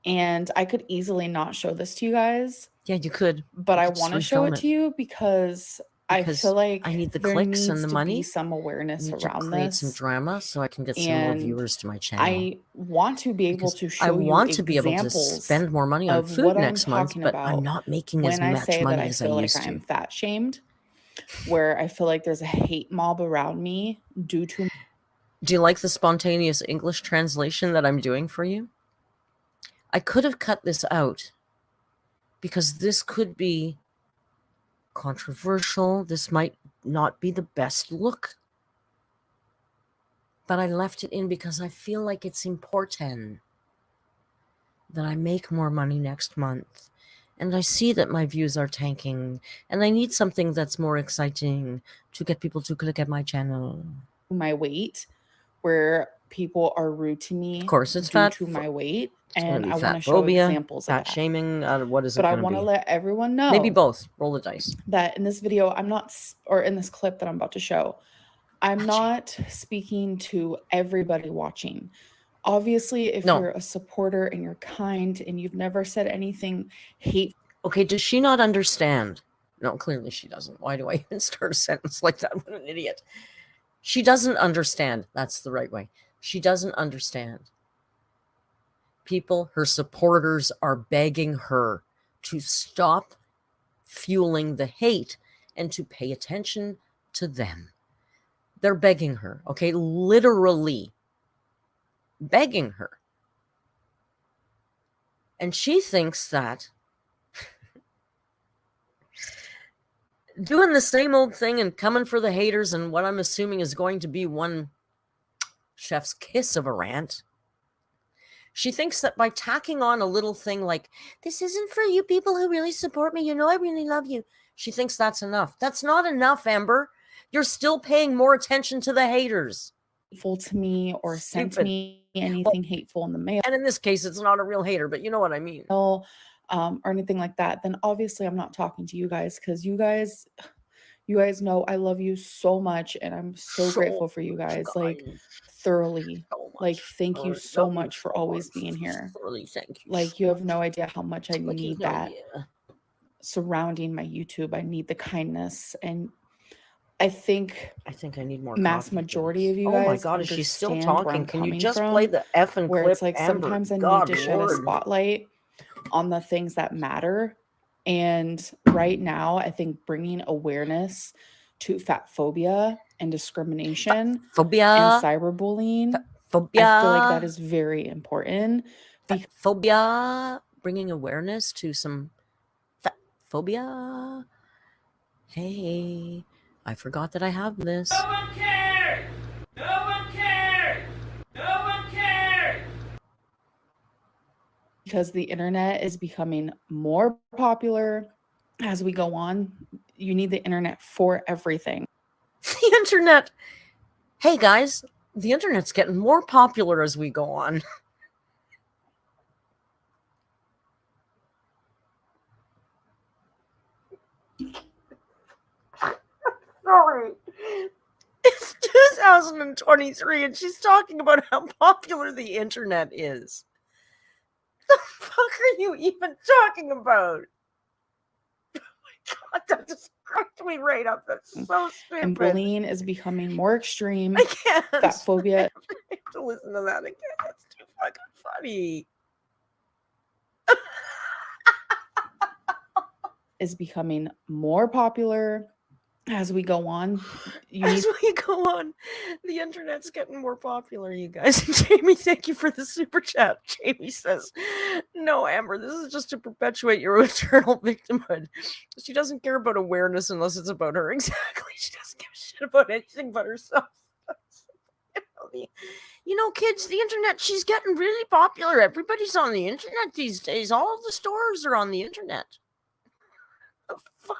And I could easily not show this to you guys, Yeah, you could. but You I could just want to show refilm it it. to you because I Because feel like I need the there clicks and needs the to money. be some I awareness need to around create some this. drama so I can get some more And viewers to my channel. I want to be able Because to I show you want to be able to examples spend more money on of food what I'm next month, talking but I'm about not making as when I much say that money I as I feel like used I am to. fat shamed, where I feel like there's a hate mob around me due to. Do you like the spontaneous English translation that I'm doing for you? I could have cut this out because this could be controversial. This might not be the best look. But I left it in because I feel like it's important that I make more money next month. And I see that my views are tanking. And I need something that's more exciting to get people to click at my channel. My weight, where people are rude to me Of course, it's due fat. to my weight, It's going and to be I want to fat show phobia, examples of fat that. shaming. What is it But I going to want be? to let everyone know Maybe both. Roll the dice. that in this video, I'm not, or in this clip that I'm about to show, I'm not speaking to everybody watching. Obviously, if No. you're a supporter and you're kind and you've never said anything hateful. Okay, does she not understand? No, clearly she doesn't. Why do I even start a sentence like that? What an idiot. She doesn't understand. That's the right way. She doesn't understand. People, her supporters, are begging her to stop fueling the hate and to pay attention to them. They're begging her, okay? Literally begging her. And she thinks that doing the same old thing and coming for the haters and what I'm assuming is going to be one chef's kiss of a rant. She thinks that by tacking on a little thing like, this isn't for you people who really support me, you know I really love you. She thinks that's enough. That's not enough, Amber. You're still paying more attention to the haters. To me or sent Stupid. me anything hateful in the mail. And in this case, it's not a real hater, but you know what I mean. Or anything like that, then obviously I'm not talking to you guys, because you guys know I love you so much and I'm so grateful for you guys, like thoroughly. So much. Like, thank you so much for always being here. Thoroughly, thank you. Like, you have no idea how much I Like, need no that idea. surrounding my YouTube. I need the kindness, and I think I need more mass coffee, majority of you oh guys my God, is she still understand where talking? I'm Can you coming just from, play the effing where clip, it's like Amber? sometimes I God, need to shed a Lord. spotlight on the things that matter. And right now, I think bringing awareness to fat phobia and discrimination Phobia. and cyberbullying, Phobia. I feel like that is very important. Phobia. Bringing awareness to some phobia. Hey, I forgot that I have this. No one cared! No one cared! No one cared! Because the internet is becoming more popular as we go on. You need the internet for everything. The internet. Hey guys, the internet's getting more popular as we go on. Sorry. It's 2023 and she's talking about how popular the internet is. The fuck are you even talking about? Oh my God, that just cracked me right up. That's so stupid. And bullying is becoming more extreme. I can't. Fat phobia. I have to listen to that again. That's too fucking funny. Is becoming more popular as we go on. As we go on, the internet's getting more popular, you guys. Jamie, thank you for the super chat. Jamie says, No, Amber, this is just to perpetuate your eternal victimhood. She doesn't care about awareness unless it's about her. Exactly. She doesn't give a shit about anything but herself. You know, kids, the internet, she's getting really popular. Everybody's on the internet these days. All the stores are on the internet. The fuck?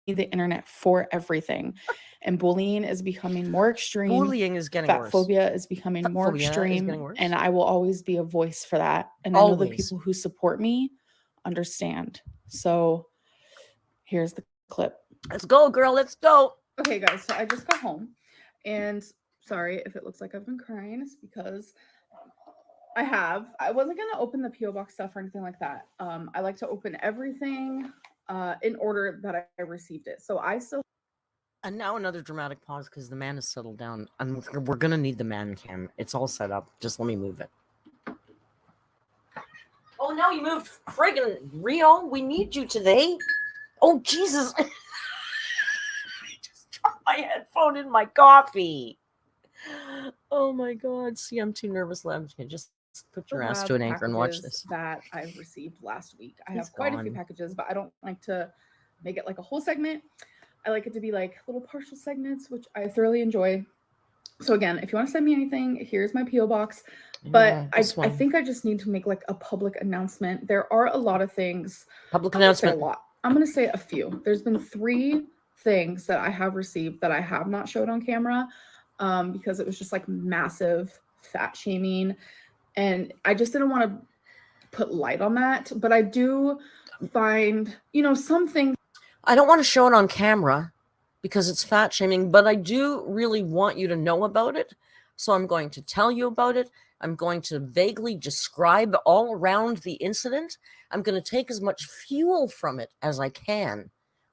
The internet for everything. And bullying is becoming more extreme. Bullying is getting Fat worse. phobia is becoming Fat more phobia is extreme. getting worse. And I will always be a voice for that. And I know the Always. people who support me understand. So here's the clip. Let's go, girl. Let's go. Okay, guys. So I just got home. And sorry if it looks like I've been crying. It's because I wasn't going to open the P.O. Box stuff or anything like that. I like to open everything in order that I received it. So I still. And now another dramatic pause because the man has settled down. And we're going to need the man cam. It's all set up. Just let me move it. Oh, now you moved. Friggin' Rio, we need you today. Oh, Jesus. I just dropped my headphone in my coffee. Oh, my God. See, I'm too nervous. Just put your ass to an anchor and watch this. That I've received last week. I It's have quite a few gone. packages, but I don't like to make it like a whole segment. I like it to be like little partial segments, which I thoroughly enjoy. So again, if you want to send me anything, here's my P.O. box. But I think I just need to make like a public announcement. There are a lot of things. Public I'm gonna say announcement. a lot. I'm going to say a few. There's been 3 things that I have received that I have not showed on camera because it was just like massive fat shaming. And I just didn't want to put light on that. But I do find, you know, some things. I don't want to show it on camera because it's fat shaming, but I do really want you to know about it. So I'm going to tell you about it. I'm going to vaguely describe all around the incident. I'm going to take as much fuel from it as I can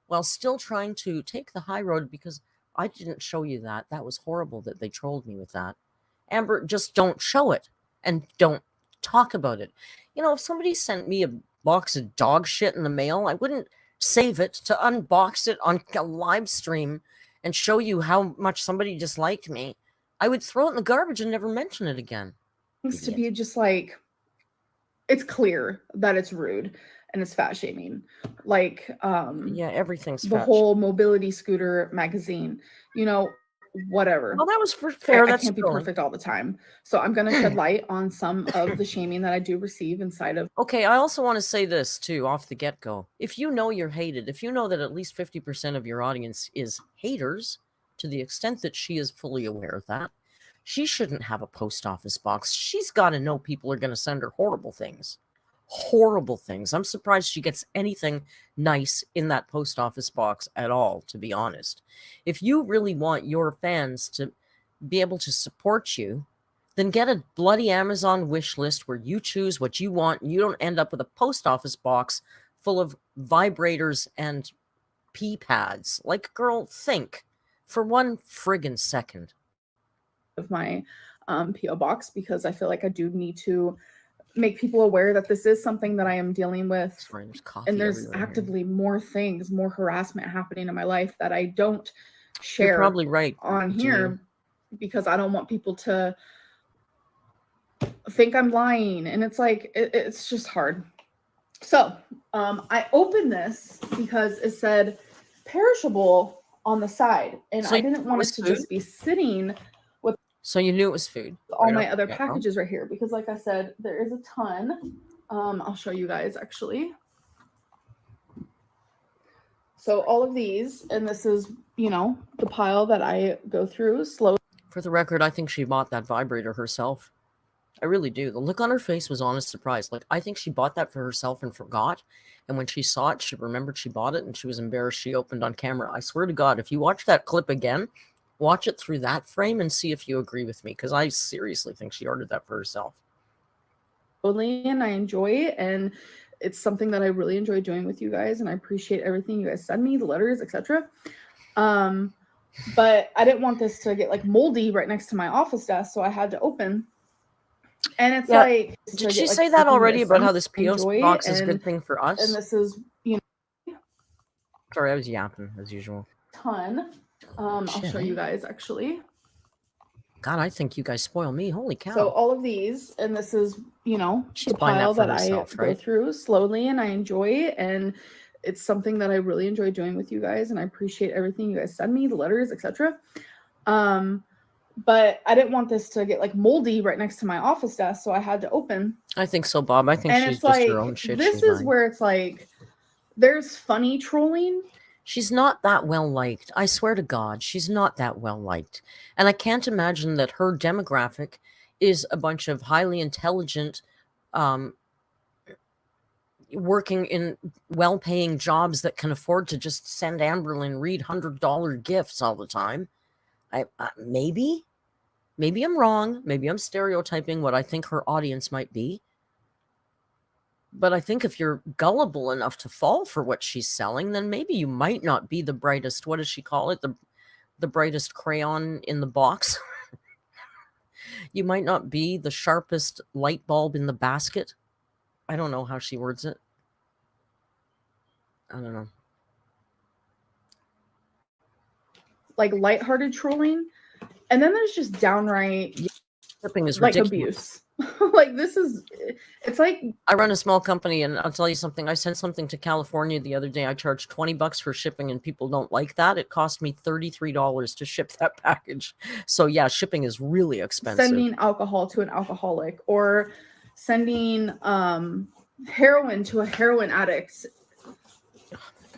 while still trying to take the high road because I didn't show you that. That was horrible that they trolled me with that. Amber, just don't show it and don't talk about it. You know, if somebody sent me a box of dog shit in the mail, I wouldn't save it to unbox it on a live stream and show you how much somebody disliked me. I would throw it in the garbage and never mention it again. To be just like, it's clear that it's rude and it's fat shaming. Like, yeah, everything's the whole mobility scooter magazine, you know, whatever. Well, that was fair. I can't be perfect all the time. So I'm going to shed light on some of the shaming that I do receive inside of. Okay, I also want to say this too off the get-go. If you know you're hated, if you know that at least 50% of your audience is haters, to the extent that she is fully aware of that, she shouldn't have a post office box. She's got to know people are going to send her horrible things. Horrible things. I'm surprised she gets anything nice in that post office box at all, to be honest. If you really want your fans to be able to support you, then get a bloody Amazon wish list where you choose what you want and you don't end up with a post office box full of vibrators and pee pads. Like, girl, think for one friggin' second. Of my P.O. box because I feel like I do need to make people aware that this is something that I am dealing with. Sorry, there's coffee and there's everywhere actively more things, more harassment happening in my life that I don't share. You're probably right on here because I don't want people to think I'm lying. And it's like, it's just hard. So I opened this because it said perishable on the side. And So I didn't want it to just be sitting with So you knew it was food. all my other packages right here. Because like I said, there is a ton. I'll show you guys actually. So all of these, and this is, you know, the pile that I go through slowly. For the record, I think she bought that vibrator herself. I really do. The look on her face was honest surprise. Like, I think she bought that for herself and forgot. And when she saw it, she remembered she bought it and she was embarrassed she opened on camera. I swear to God, if you watch that clip again, watch it through that frame and see if you agree with me. Because I seriously think she ordered that for herself. And I enjoy it. And it's something that I really enjoy doing with you guys. And I appreciate everything you guys send me, the letters, etc. But I didn't want this to get like moldy right next to my office desk. So I had to open. And it's like, did she say that already about how this P.O. box is a good thing for us? And this is, you know, sorry, I was yapping as usual. Ton. I'll show you guys actually. God, I think you guys spoil me. Holy cow. So all of these, and this is, you know, She's the buying that pile for that herself, I go right? through slowly and I enjoy, and it's something that I really enjoy doing with you guys, and I appreciate everything you guys send me, the letters, etc. But I didn't want this to get like moldy right next to my office desk, so I had to open. I think so, Bob. I think And she's it's just like, her own shit. this She's is buying. where it's like, there's funny trolling. She's not that well liked. I swear to God, she's not that well liked. And I can't imagine that her demographic is a bunch of highly intelligent, working in well-paying jobs that can afford to just send AMBERLYNN Reed $100 gifts all the time. Maybe I'm wrong. Maybe I'm stereotyping what I think her audience might be. But I think if you're gullible enough to fall for what she's selling, then maybe you might not be the brightest, what does she call it? The brightest crayon in the box. You might not be the sharpest light bulb in the basket. I don't know how she words it. I don't know. Like lighthearted trolling. And then there's just downright Shipping is like ridiculous. abuse. Like this is, it's like, I run a small company, and I'll tell you something. I sent something to California the other day. I charged $20 for shipping, and people don't like that. It cost me $33 to ship that package. So yeah, shipping is really expensive. sending alcohol to an alcoholic, or sending heroin to a heroin addict.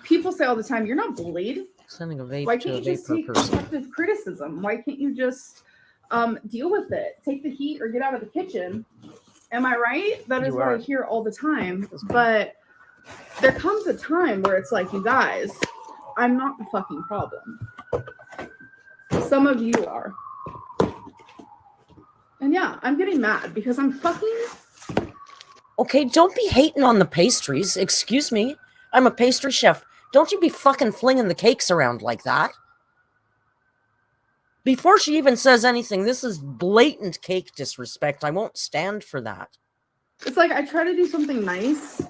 People say all the time, you're not bullied. Sending a vape Why to a can't you just vapor take person. constructive criticism? Why can't you just deal with it? Take the heat or get out of the kitchen. Am I right? That is You what are. I hear all the time. But there comes a time where it's like, you guys, I'm not the fucking problem. Some of you are. And yeah, I'm getting mad because I'm fucking... Okay, don't be hating on the pastries. Excuse me. I'm a pastry chef. Don't you be fucking flinging the cakes around like that. Before she even says anything, this is blatant cake disrespect. I won't stand for that. It's like I try to do something nice.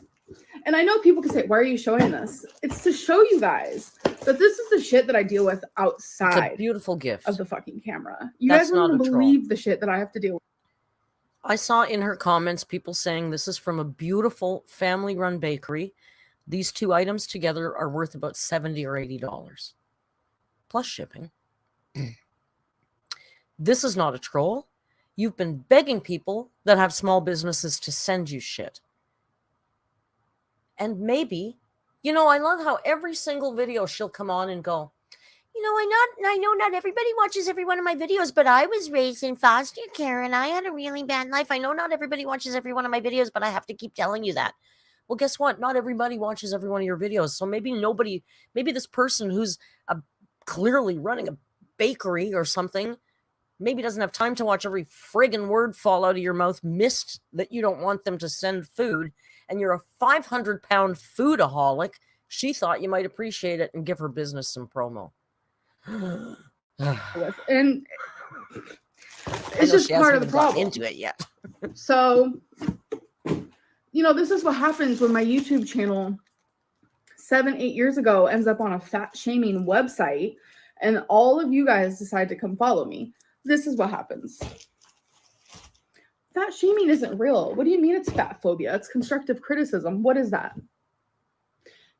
And I know people can say, why are you showing this? It's to show you guys that this is the shit that I deal with It's outside a beautiful gift. of the fucking camera. You That's guys wouldn't not a troll. believe the shit that I have to deal with. I saw in her comments people saying this is from a beautiful family-run bakery. These two items together are worth about $70 or $80. Plus shipping. This is not a troll. You've been begging people that have small businesses to send you shit. And maybe, you know, I love how every single video she'll come on and go, you know, I know not everybody watches every one of my videos, but I was raised in foster care and I had a really bad life. I know not everybody watches every one of my videos, but I have to keep telling you that. Well, guess what? Not everybody watches every one of your videos. So maybe this person who's clearly running a bakery or something, maybe doesn't have time to watch every friggin' word fall out of your mouth, missed that you don't want them to send food, and you're a 500-pound foodaholic. She thought you might appreciate it and give her business some promo. And it's just part of the problem. Into it yet. So, you know, this is what happens when my YouTube channel 7-8 years ago ends up on a fat shaming website and all of you guys decide to come follow me. This is what happens. Fat shaming isn't real. What do you mean it's fat phobia? It's constructive criticism. What is that?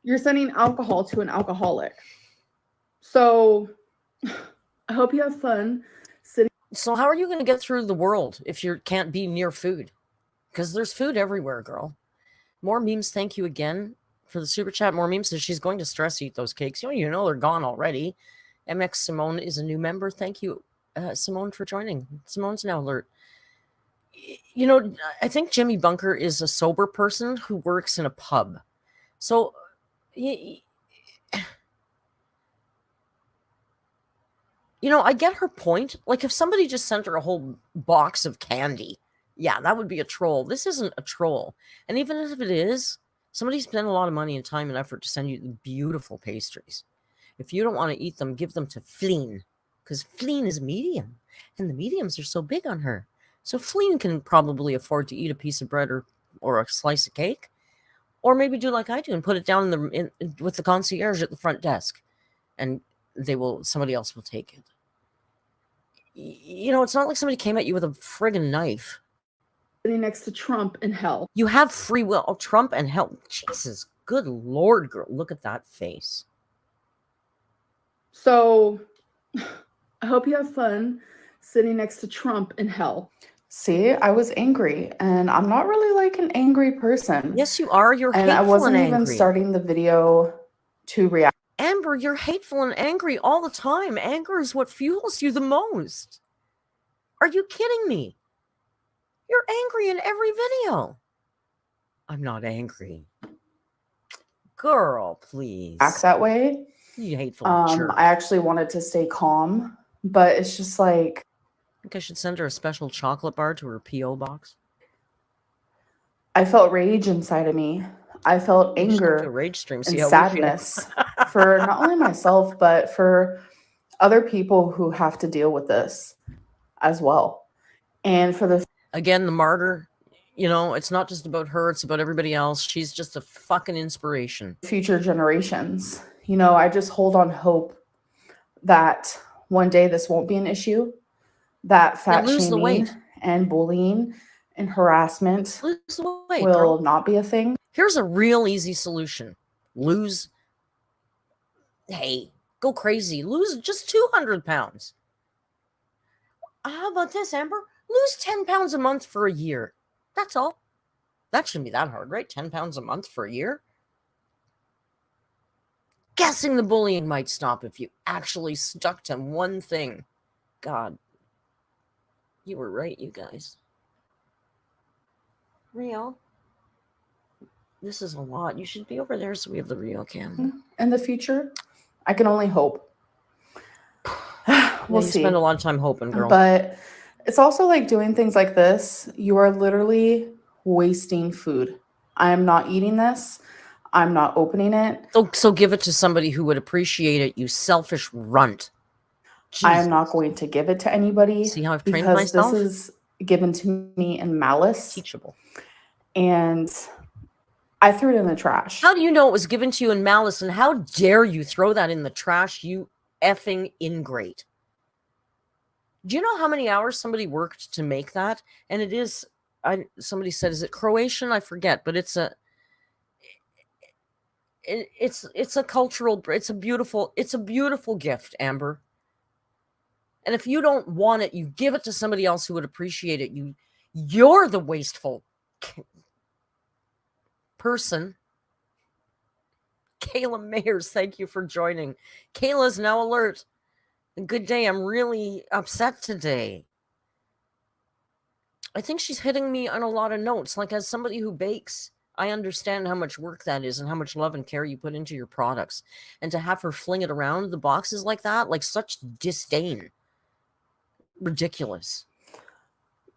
You're sending alcohol to an alcoholic. So I hope you have fun sitting. So how are you going to get through the world if you can't be near food? Because there's food everywhere, girl. More memes. Thank you again for the super chat. More memes. Says she's going to stress eat those cakes. You know they're gone already. MX Simone is a new member. Thank you, Simone, for joining. Simone's now alert. You know, I think Jimmy Bunker is a sober person who works in a pub. So, you know, I get her point. Like, if somebody just sent her a whole box of candy, yeah, that would be a troll. This isn't a troll. And even if it is, somebody spent a lot of money and time and effort to send you the beautiful pastries. If you don't want to eat them, give them to Fleen, because Fleen is medium, and the mediums are so big on her. So Fleen can probably afford to eat a piece of bread or a slice of cake, or maybe do like I do and put it down with the concierge at the front desk, and somebody else will take it. You know, it's not like somebody came at you with a friggin' knife. Sitting next to Trump in hell. You have free will. Oh, Trump and hell. Jesus, good Lord, girl. Look at that face. So I hope you have fun sitting next to Trump in hell. See, I was angry, and I'm not really like an angry person. Yes, you are. You're And hateful I wasn't and even angry. starting the video to react. Amber, you're hateful and angry all the time. Anger is what fuels you the most. Are you kidding me? You're angry in every video. I'm not angry. Girl, please. Act that way. You hateful jerk. I actually wanted to stay calm, but it's just like I think I should send her a special chocolate bar to her P.O. box. I felt rage inside of me. I felt You should go to a anger rage stream, and see how we feel. sadness for not only myself, but for other people who have to deal with this as well. And for the Again, the martyr, you know, it's not just about her, it's about everybody else. She's just a fucking inspiration. future generations, you know, I just hold on hope that one day this won't be an issue, that fat lose the shaming weight. and bullying and harassment Lose the weight, will girl. not be a thing. Here's a real easy solution. Hey, go crazy. Lose just 200 pounds. How about this, Amber? Lose 10 pounds a month for a year. That's all. That shouldn't be that hard, right? 10 pounds a month for a year? Guessing the bullying might stop if you actually stuck to one thing. God. You were right, you guys. Rio. This is a lot. You should be over there so we have the Rio cam. In the future, I can only hope. We'll You see. spend a lot of time hoping, girl. But it's also like doing things like this. You are literally wasting food. I am not eating this. I'm not opening it. So give it to somebody who would appreciate it, you selfish runt. I am not Jesus. going to give it to anybody See how I've trained because myself? this is given to me in malice, Teachable. and I threw it in the trash. How do you know it was given to you in malice, and how dare you throw that in the trash, you effing ingrate? Do you know how many hours somebody worked to make that? And it is, somebody said, is it Croatian? I forget, but it's a cultural, it's a beautiful gift, Amber. And if you don't want it, you give it to somebody else who would appreciate it. You're the wasteful person. Kayla Mayers, thank you for joining. Kayla's now alert. Good day. I'm really upset today. I think she's hitting me on a lot of notes. Like, as somebody who bakes, I understand how much work that is and how much love and care you put into your products. And to have her fling it around the boxes like that, like such disdain. Ridiculous.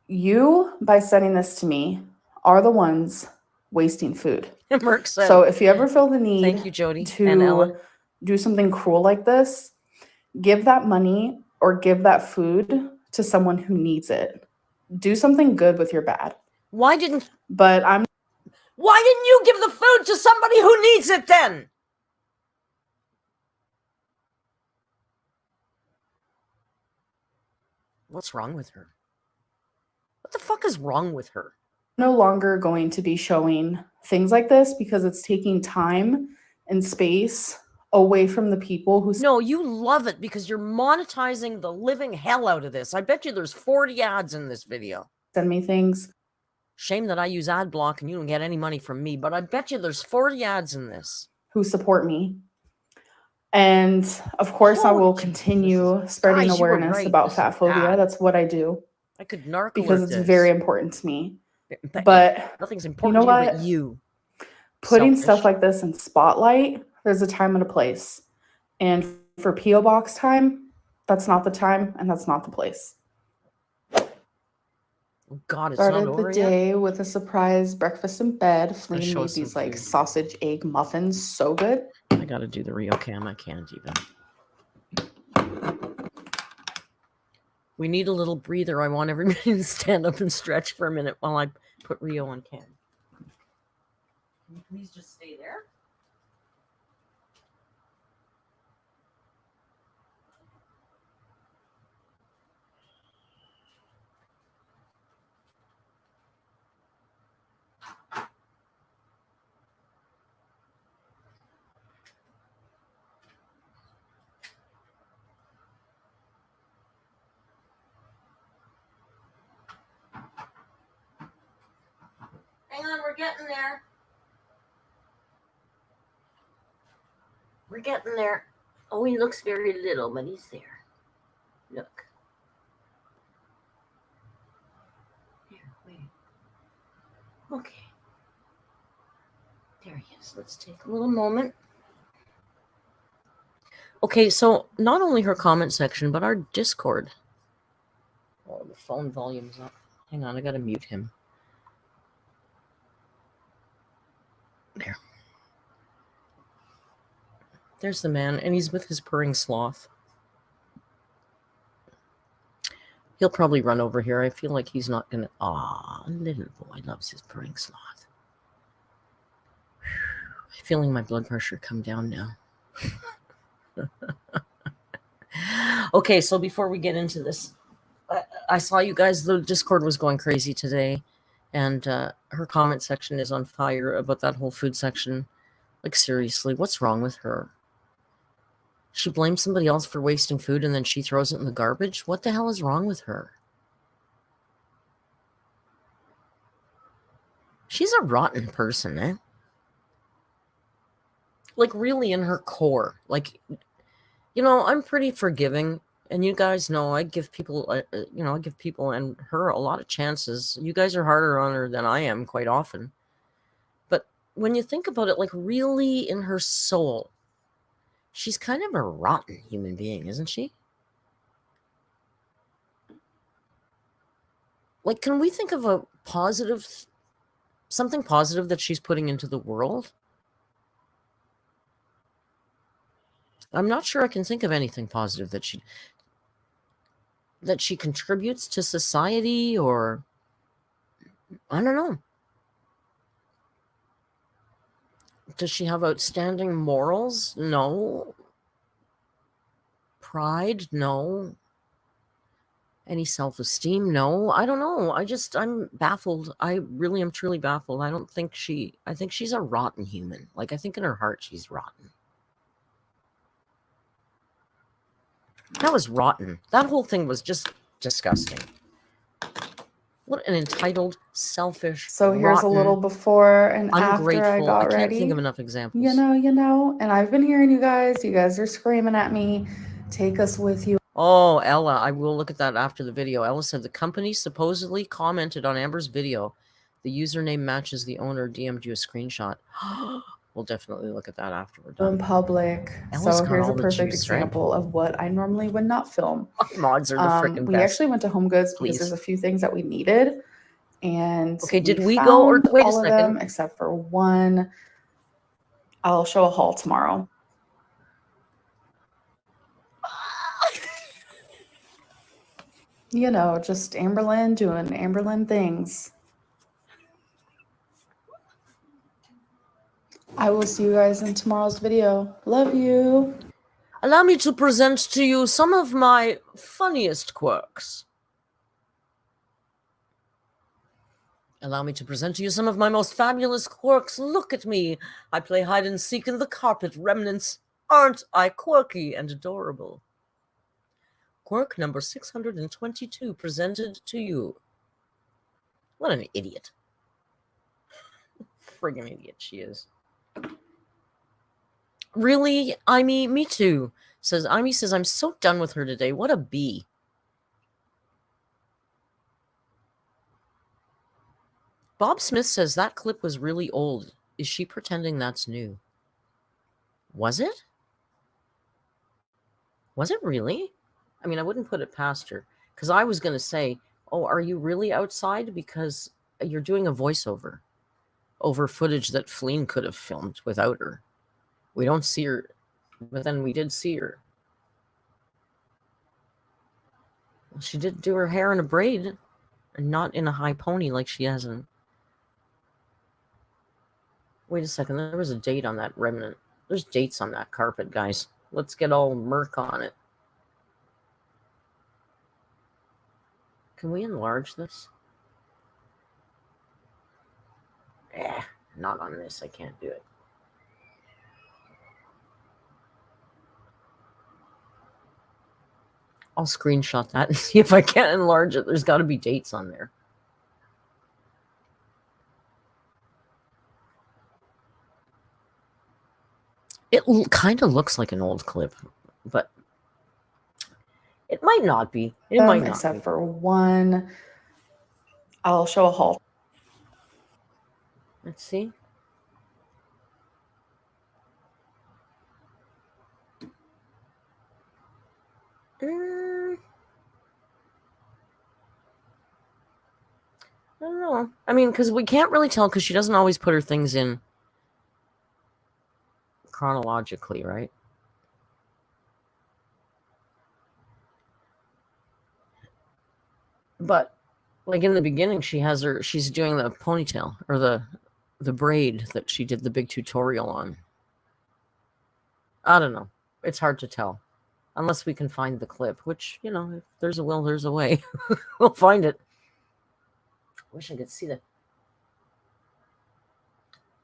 You, by sending this to me, are the ones wasting food. Merck said, So if you ever feel the need thank you, Jody and Ellen. to do something cruel like this, give that money or give that food to someone who needs it. Do something good with your bad. Why didn't But you give the food to somebody who needs it then? What's wrong with her? What the fuck is wrong with her? no longer going to be showing things like this because it's taking time and space away from the people who No, you love it because you're monetizing the living hell out of this. I bet you there's 40 ads in this video. send me things. Shame that I use ad block and you don't get any money from me, but I bet you there's 40 ads in this. Who support me. And of course, I will continue spreading Guys, you were awareness right. about This is fat phobia. bad. That's what I do I could narc because alert it's this. very important to me. But But nothing's important know to you what? but you. putting Selfish. stuff like this in spotlight, there's a time and a place. And for P.O. Box time, that's not the time and that's not the place. Oh God, it's not Started over the yet. day with a surprise breakfast in bed. gonna Flynn show made us some these like food. sausage egg muffins, so good. I gotta do the Rio cam. I can't even. We need a little breather. I want everybody to stand up and stretch for a minute while I put Rio on cam. Can you please just stay there? on, we're getting there. We're getting there. Oh, he looks very little, but he's there. Look. Here, wait. Okay. There he is. Let's take a little moment. Okay, so not only her comment section, but our Discord. Oh, the phone volume's up. Hang on, I gotta mute him. There. There's the man, and he's with his purring sloth. He'll probably run over here. I feel like he's not gonna. Ah, little boy loves his purring sloth. I'm feeling my blood pressure come down now. Okay, so before we get into this, I saw you guys, the Discord was going crazy today, and her comment section is on fire about that whole food section. Like, seriously, what's wrong with her? She blames somebody else for wasting food and then she throws it in the garbage? What the hell is wrong with her? She's a rotten person, eh? Like, really, in her core. Like, you know, I'm pretty forgiving, and you guys know I give people, I give people and her a lot of chances. You guys are harder on her than I am quite often. But when you think about it, like, really in her soul, she's kind of a rotten human being, isn't she? Like, can we think of a positive, something positive that she's putting into the world? I'm not sure I can think of anything positive that she contributes to society, or I don't know. Does she have outstanding morals? No. Pride? No. Any self-esteem? No. I don't know. I'm baffled. I really am truly baffled. I think she's a rotten human. Like, I think in her heart she's rotten. That was rotten. That whole thing was just disgusting. What an entitled, selfish, So here's rotten, a little before and ungrateful. after I got can't ready. think of enough examples. You know, and I've been hearing you guys. You guys are screaming at me. Take us with you. Oh, Ella, I will look at that after the video. Ella said the company supposedly commented on Amber's video. The username matches the owner, DM'd you a screenshot. We'll definitely look at that after we're In done. public. Ella's So got here's a all the perfect juice, right? example of what I normally would not film. Mods are the freaking We best. actually went to Home Goods Please. because there's a few things that we needed, and Okay, did we go or found wait a all of second? them except for one. I'll show a haul tomorrow. You know, just Amberlynn doing Amberlynn things. I will see you guys in tomorrow's video. Love you. Allow me to present to you some of my funniest quirks. Allow me to present to you some of my most fabulous quirks. Look at me. I play hide and seek in the carpet remnants. Aren't I quirky and adorable? Quirk number 622 presented to you. What an idiot. Friggin' idiot she is. Really? Imee, me too. Imee says, I'm so done with her today. What a bee. Bob Smith says that clip was really old. Is she pretending that's new? Was it? Was it really? I mean, I wouldn't put it past her. Because I was going to say, oh, are you really outside? Because you're doing a voiceover over footage that Fleen could have filmed without her. We don't see her, but then we did see her. Well, she did do her hair in a braid, and not in a high pony like she hasn't. Wait a second, there was a date on that remnant. There's dates on that carpet, guys. Let's get all Merc on it. Can we enlarge this? Not on this. I can't do it. I'll screenshot that and see if I can enlarge it. There's got to be dates on there. It kind of looks like an old clip, but it might not be. It might not Except be. for one. I'll show a haul. Let's see. I don't know. I mean, because we can't really tell because she doesn't always put her things in chronologically, right? But like in the beginning, she's doing the ponytail or the braid that she did the big tutorial on. I don't know. It's hard to tell unless we can find the clip, which, you know, if there's a will, there's a way. We'll find it. Wish I could see that.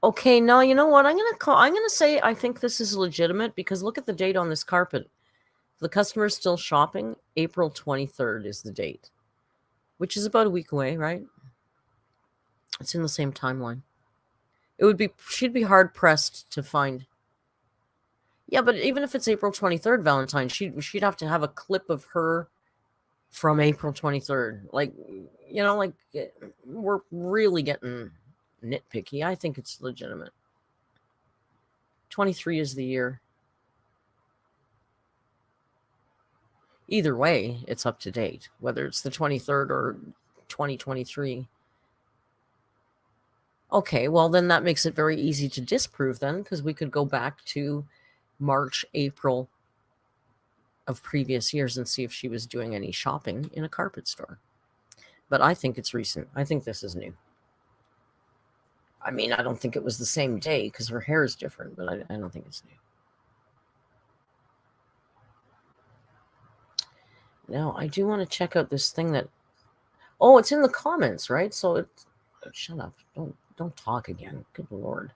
Okay, now you know what? I'm gonna say I think this is legitimate because look at the date on this carpet. The customer's still shopping. April 23rd is the date, which is about a week away, right? It's in the same timeline. She'd be hard pressed to find. Yeah, but even if it's April 23rd, Valentine, she'd have to have a clip of her from April 23rd. Like, you know, like we're really getting nitpicky. I think it's legitimate. 23 is the year. Either way, it's up to date, whether it's the 23rd or 2023. Okay, well, then that makes it very easy to disprove then, because we could go back to March, April of previous years and see if she was doing any shopping in a carpet store. But I think it's recent. I think this is new. I mean, I don't think it was the same day because her hair is different, but I don't think it's new. Now, I do want to check out this thing that... Oh, it's in the comments, right? So it's... Shut up. Don't talk again. Good Lord.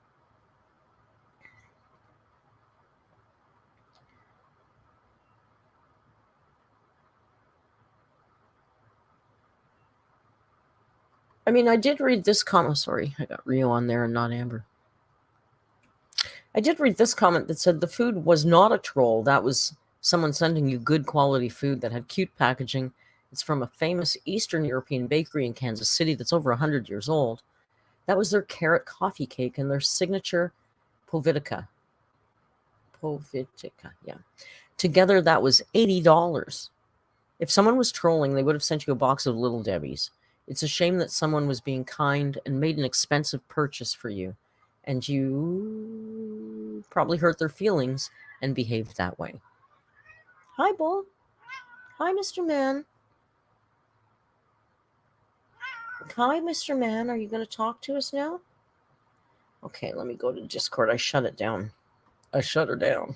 I mean, I did read this comment. Sorry, I got Rio on there and not Amber. I did read this comment that said the food was not a troll. That was someone sending you good quality food that had cute packaging. It's from a famous Eastern European bakery in Kansas City that's over 100 years old. That was their carrot coffee cake and their signature Povitica. Yeah. Together, that was $80. If someone was trolling, they would have sent you a box of Little Debbie's. It's a shame that someone was being kind and made an expensive purchase for you, and you probably hurt their feelings and behaved that way. Hi, Bull. Hi, Mr. Man. Hi, Mr. Man. Are you going to talk to us now? Okay, let me go to Discord. I shut it down. I shut her down.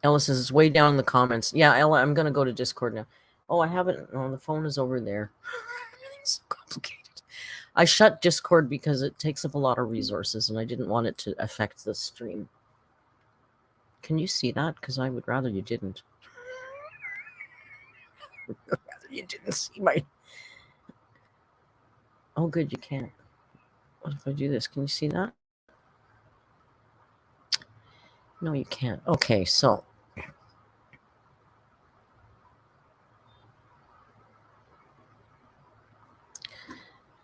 Ella says it's way down in the comments. Yeah, Ella, I'm going to go to Discord now. Oh, I haven't. Oh, the phone is over there. Everything's so complicated. I shut Discord because it takes up a lot of resources, and I didn't want it to affect the stream. Can you see that? Because I would rather you didn't. Rather you didn't see my... Oh, good, you can't. What if I do this? Can you see that? No, you can't. Okay, so...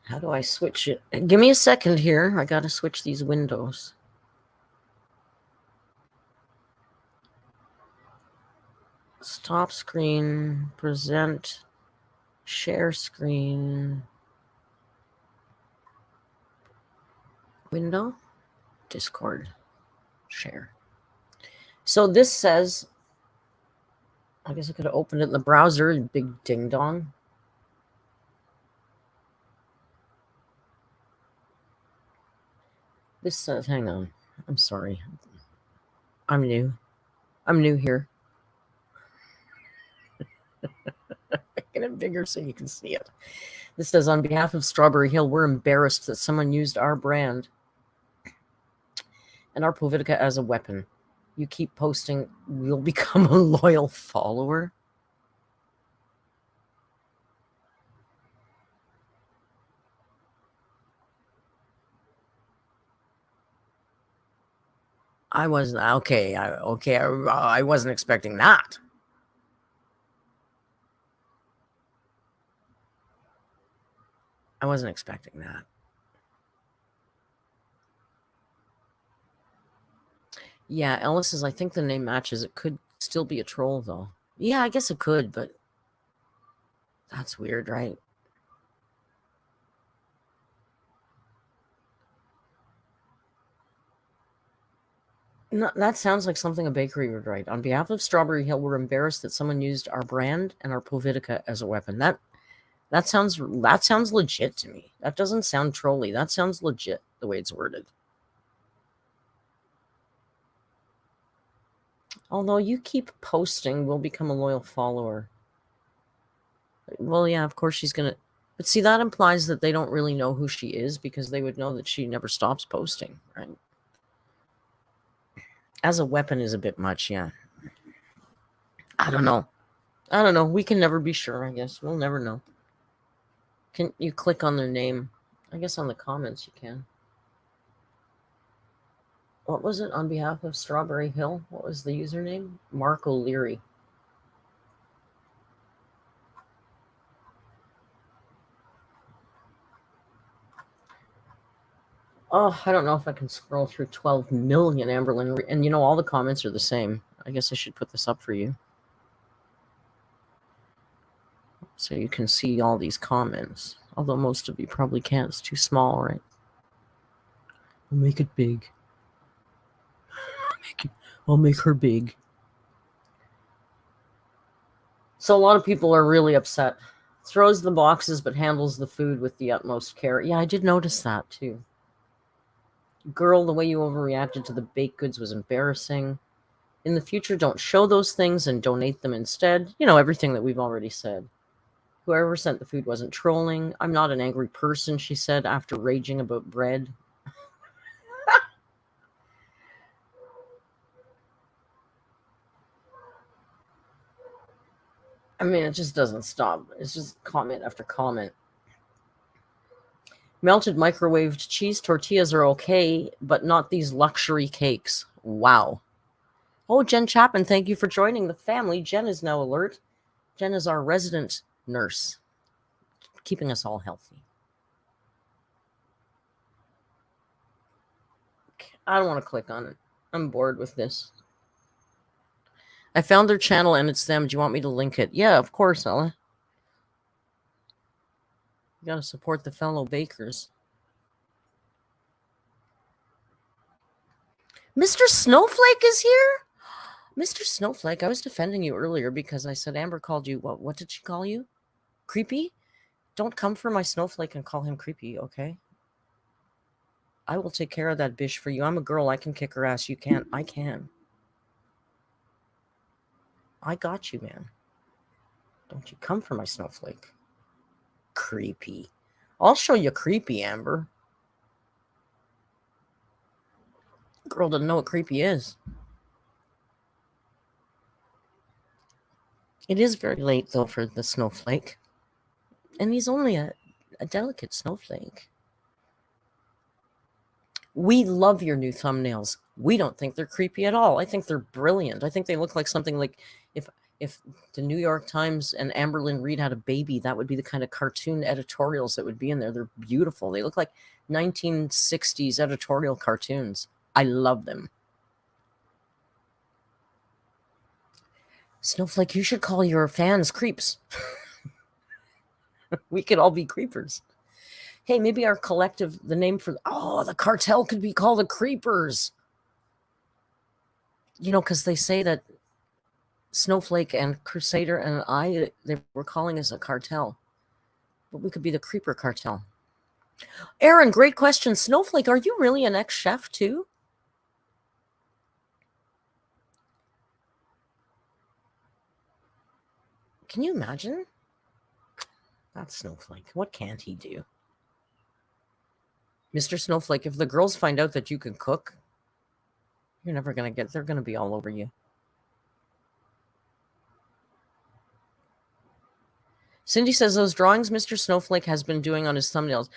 How do I switch it? Give me a second here. I got to switch these windows. Stop screen, present, share screen, window, Discord, share. So this says, I guess I could have opened it in the browser, big ding dong. This says, hang on, I'm sorry. I'm new. I'm new here. Get it bigger so you can see it. This says, on behalf of Strawberry Hill, we're embarrassed that someone used our brand and our Povitica as a weapon. You keep posting, we'll become a loyal follower. I wasn't okay. I wasn't expecting that. I wasn't expecting that. Yeah, Ellis says, I think the name matches. It could still be a troll, though. Yeah, I guess it could, but that's weird, right? No, that sounds like something a bakery would write. On behalf of Strawberry Hill, we're embarrassed that someone used our brand and our Povitica as a weapon. That sounds legit to me. That doesn't sound trolly. That sounds legit the way it's worded. Although you keep posting, we'll become a loyal follower. Well, yeah, of course she's gonna. But see, that implies that they don't really know who she is because they would know that she never stops posting, right? As a weapon is a bit much, yeah. I don't know. We can never be sure, I guess. We'll never know. Can you click on their name? I guess on the comments you can. What was it? On behalf of Strawberry Hill? What was the username? Mark O'Leary. Oh, I don't know if I can scroll through 12 million Amberlynn. And all the comments are the same. I guess I should put this up for you, so you can see all these comments. Although most of you probably can't. It's too small, right? I'll make it big. I'll make her big. So a lot of people are really upset. Throws the boxes but handles the food with the utmost care. Yeah, I did notice that too. Girl, the way you overreacted to the baked goods was embarrassing. In the future, don't show those things and donate them instead. Everything that we've already said. Whoever sent the food wasn't trolling. I'm not an angry person, she said after raging about bread. I mean, it just doesn't stop. It's just comment after comment. Melted microwaved cheese tortillas are okay, but not these luxury cakes. Wow. Oh, Jen Chapman, thank you for joining the family. Jen is now alert. Jen is our resident nurse, keeping us all healthy. I don't want to click on it. I'm bored with this. I found their channel and it's them. Do you want me to link it? Yeah, of course, Ella. You got to support the fellow bakers. Mr. Snowflake is here? Mr. Snowflake, I was defending you earlier because I said Amber called you, what did she call you? Creepy? Don't come for my Snowflake and call him creepy, okay? I will take care of that bitch for you. I'm a girl. I can kick her ass. You can't. I can. I got you, man. Don't you come for my Snowflake. Creepy. I'll show you creepy, Amber. Girl doesn't know what creepy is. It is very late, though, for the Snowflake. And he's only a delicate snowflake. We love your new thumbnails. We don't think they're creepy at all. I think they're brilliant. I think they look like something like if the New York Times and Amberlynn Reid had a baby, that would be the kind of cartoon editorials that would be in there. They're beautiful. They look like 1960s editorial cartoons. I love them. Snowflake, you should call your fans creeps. We could all be creepers. Hey, maybe our collective, the name for, the cartel could be called the Creepers. Because they say that Snowflake and Crusader and they were calling us a cartel. But we could be the Creeper Cartel. Aaron, great question. Snowflake, are you really an ex-chef too? Can you imagine? That's Snowflake. What can't he do? Mr. Snowflake, if the girls find out that you can cook, you're never going to they're going to be all over you. Cindy says those drawings Mr. Snowflake has been doing on his thumbnails,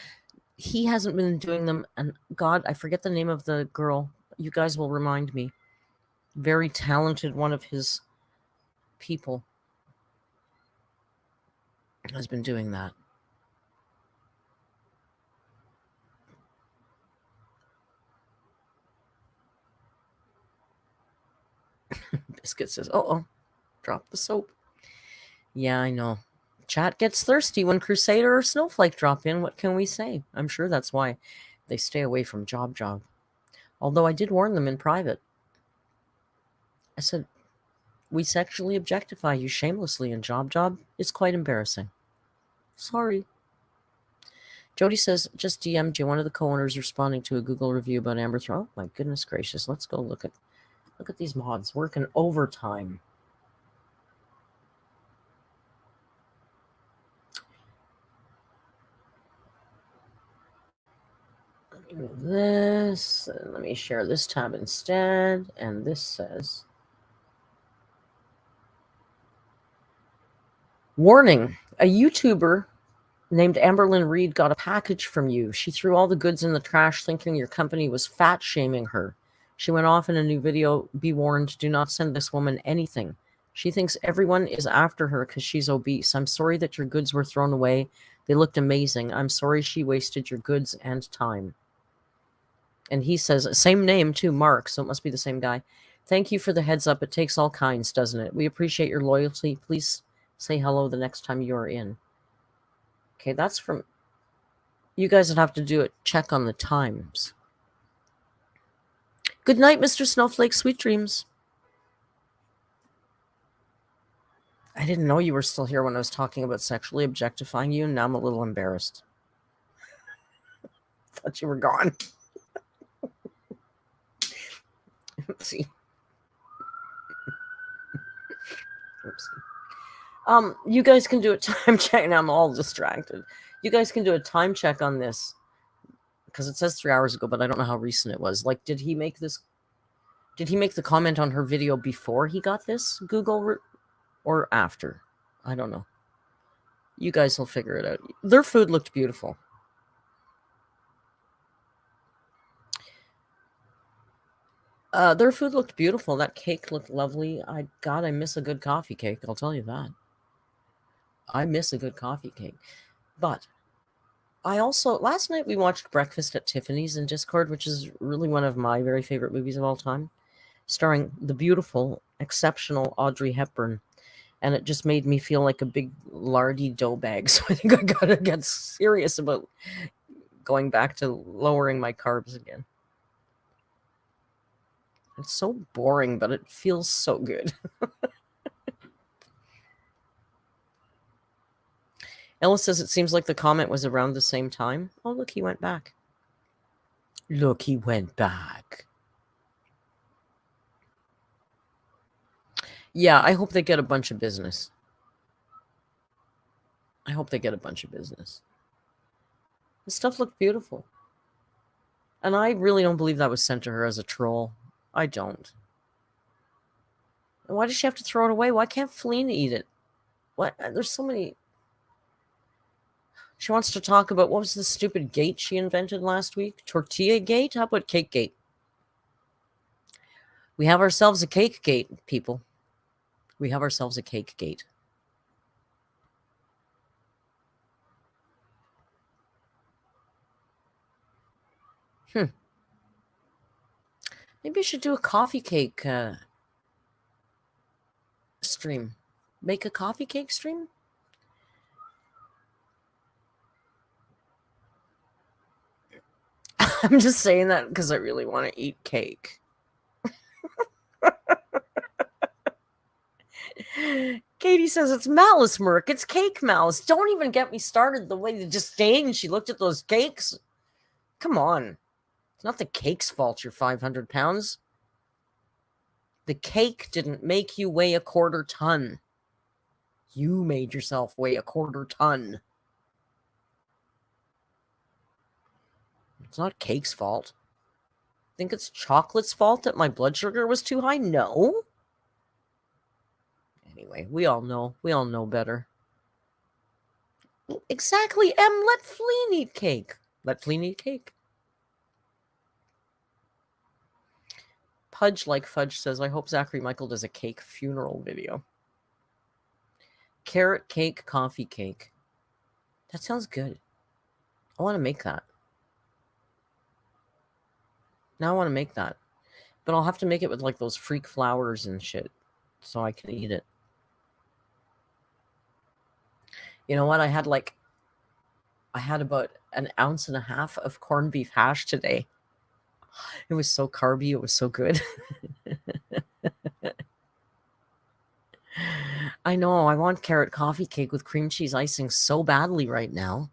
he hasn't been doing them. And God, I forget the name of the girl. You guys will remind me. Very talented one of his people has been doing that. Biscuit says, oh, drop the soap. Yeah, I know. Chat gets thirsty when Crusader or Snowflake drop in. What can we say? I'm sure that's why they stay away from Job. Although I did warn them in private. I said, we sexually objectify you shamelessly in Job. It's quite embarrassing. Sorry. Jody says, just DM'd you. One of the co-owners responding to a Google review about Amber Throw. Oh my goodness gracious. Let's go look at these mods working overtime. Let me move this. Let me share this tab instead. And this says, warning, a YouTuber named AMBERLYNN Reed got a package from you. She threw all the goods in the trash thinking your company was fat shaming her. She went off in a new video. Be warned, do not send this woman anything. She thinks everyone is after her because she's obese. I'm sorry that your goods were thrown away. They looked amazing. I'm sorry she wasted your goods and time. And he says, same name too, Mark, so it must be the same guy. Thank you for the heads up. It takes all kinds, doesn't it? We appreciate your loyalty. Please say hello the next time you're in. Okay, that's from... You guys would have to do a check on the times. Good night, Mr. Snowflake. Sweet dreams. I didn't know you were still here when I was talking about sexually objectifying you, and now I'm a little embarrassed. Thought you were gone. Let's see. Oopsie. You guys can do a time check. Now I'm all distracted. You guys can do a time check on this. Because it says 3 hours ago, but I don't know how recent it was. Like, did he make the comment on her video before he got this Google or after? I don't know. You guys will figure it out. Their food looked beautiful. Their food looked beautiful. That cake looked lovely. God, I miss a good coffee cake. I'll tell you that. I miss a good coffee cake. But I also, last night we watched Breakfast at Tiffany's in Discord, which is really one of my very favorite movies of all time, starring the beautiful, exceptional Audrey Hepburn. And it just made me feel like a big lardy dough bag. So I think I gotta get serious about going back to lowering my carbs again. It's so boring, but it feels so good. Ella says it seems like the comment was around the same time. Oh, look, he went back. Look, he went back. Yeah, I hope they get a bunch of business. I hope they get a bunch of business. The stuff looked beautiful. And I really don't believe that was sent to her as a troll. I don't. Why does she have to throw it away? Why can't Feline eat it? What? There's so many... She wants to talk about what was the stupid gate she invented last week? Tortilla gate? How about cake gate? We have ourselves a cake gate, people. We have ourselves a cake gate. Maybe I should do a coffee cake stream. Make a coffee cake stream? I'm just saying that because I really want to eat cake. Katie says it's malice, Merc. It's cake malice. Don't even get me started the way the disdain she looked at those cakes. Come on. It's not the cake's fault you're 500 pounds. The cake didn't make you weigh a quarter ton. You made yourself weigh a quarter ton. It's not cake's fault. Think it's chocolate's fault that my blood sugar was too high? No. Anyway, we all know. We all know better. Exactly, Em. Let Feline eat cake. Let Feline eat cake. Pudge Like Fudge says, I hope Zachary Michael does a cake funeral video. Carrot cake, coffee cake. That sounds good. I want to make that. Now I want to make that. But I'll have to make it with like those freak flowers and shit so I can eat it. You know what? I had about 1.5 ounces of corned beef hash today. It was so carby. It was so good. I know. I want carrot coffee cake with cream cheese icing so badly right now.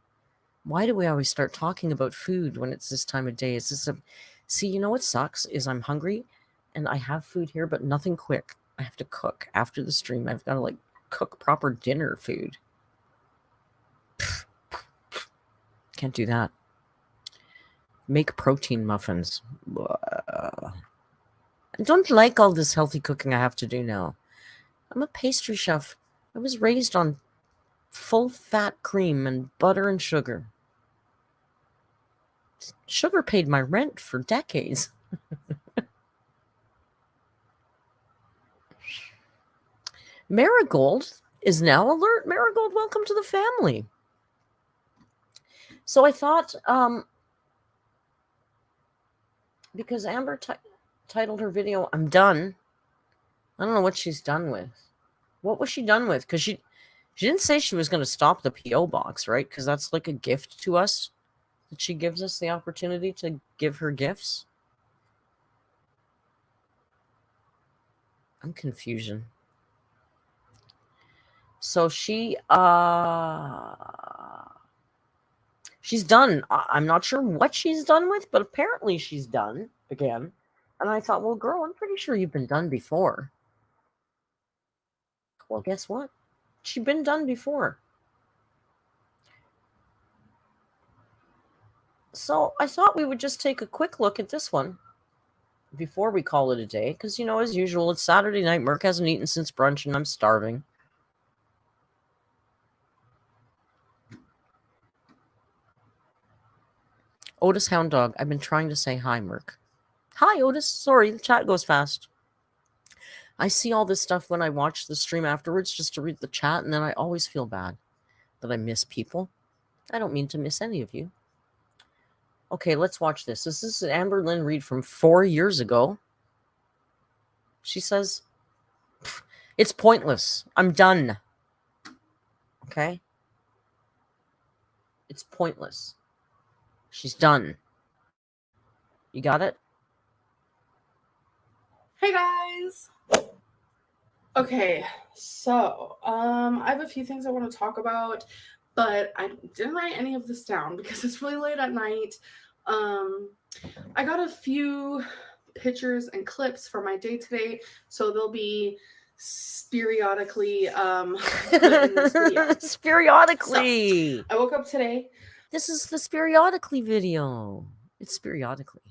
Why do we always start talking about food when it's this time of day? Is this See, you know what sucks is I'm hungry and I have food here, but nothing quick. I have to cook after the stream. I've got to like cook proper dinner food. Can't do that. Make protein muffins. I don't like all this healthy cooking I have to do now. I'm a pastry chef. I was raised on full fat cream and butter and sugar. Sugar paid my rent for decades. Marigold is now alert. Marigold, welcome to the family. So I thought, because Amber titled her video, I'm done. I don't know what she's done with. What was she done with? Because she didn't say she was going to stop the P.O. box, right? Because that's like a gift to us. That she gives us the opportunity to give her gifts. I'm confusion. So she's done. I'm not sure what she's done with, but apparently she's done again. And I thought, well, girl, I'm pretty sure you've been done before. Well, guess what? She's been done before. So I thought we would just take a quick look at this one before we call it a day. Because, you know, as usual, it's Saturday night. Merc hasn't eaten since brunch and I'm starving. Otis Hound Dog, I've been trying to say hi, Merc. Hi, Otis. Sorry, the chat goes fast. I see all this stuff when I watch the stream afterwards just to read the chat, and then I always feel bad that I miss people. I don't mean to miss any of you. Okay, let's watch this. This is an AMBERLYNN read from 4 years ago. She says, it's pointless. I'm done. Okay? It's pointless. She's done. You got it? Hey guys. Okay, so I have a few things I want to talk about, but I didn't write any of this down because it's really late at night. I got a few pictures and clips for my day today, so they'll be periodically put in this video. Periodically. So, I woke up today. This is the periodically video. It's periodically.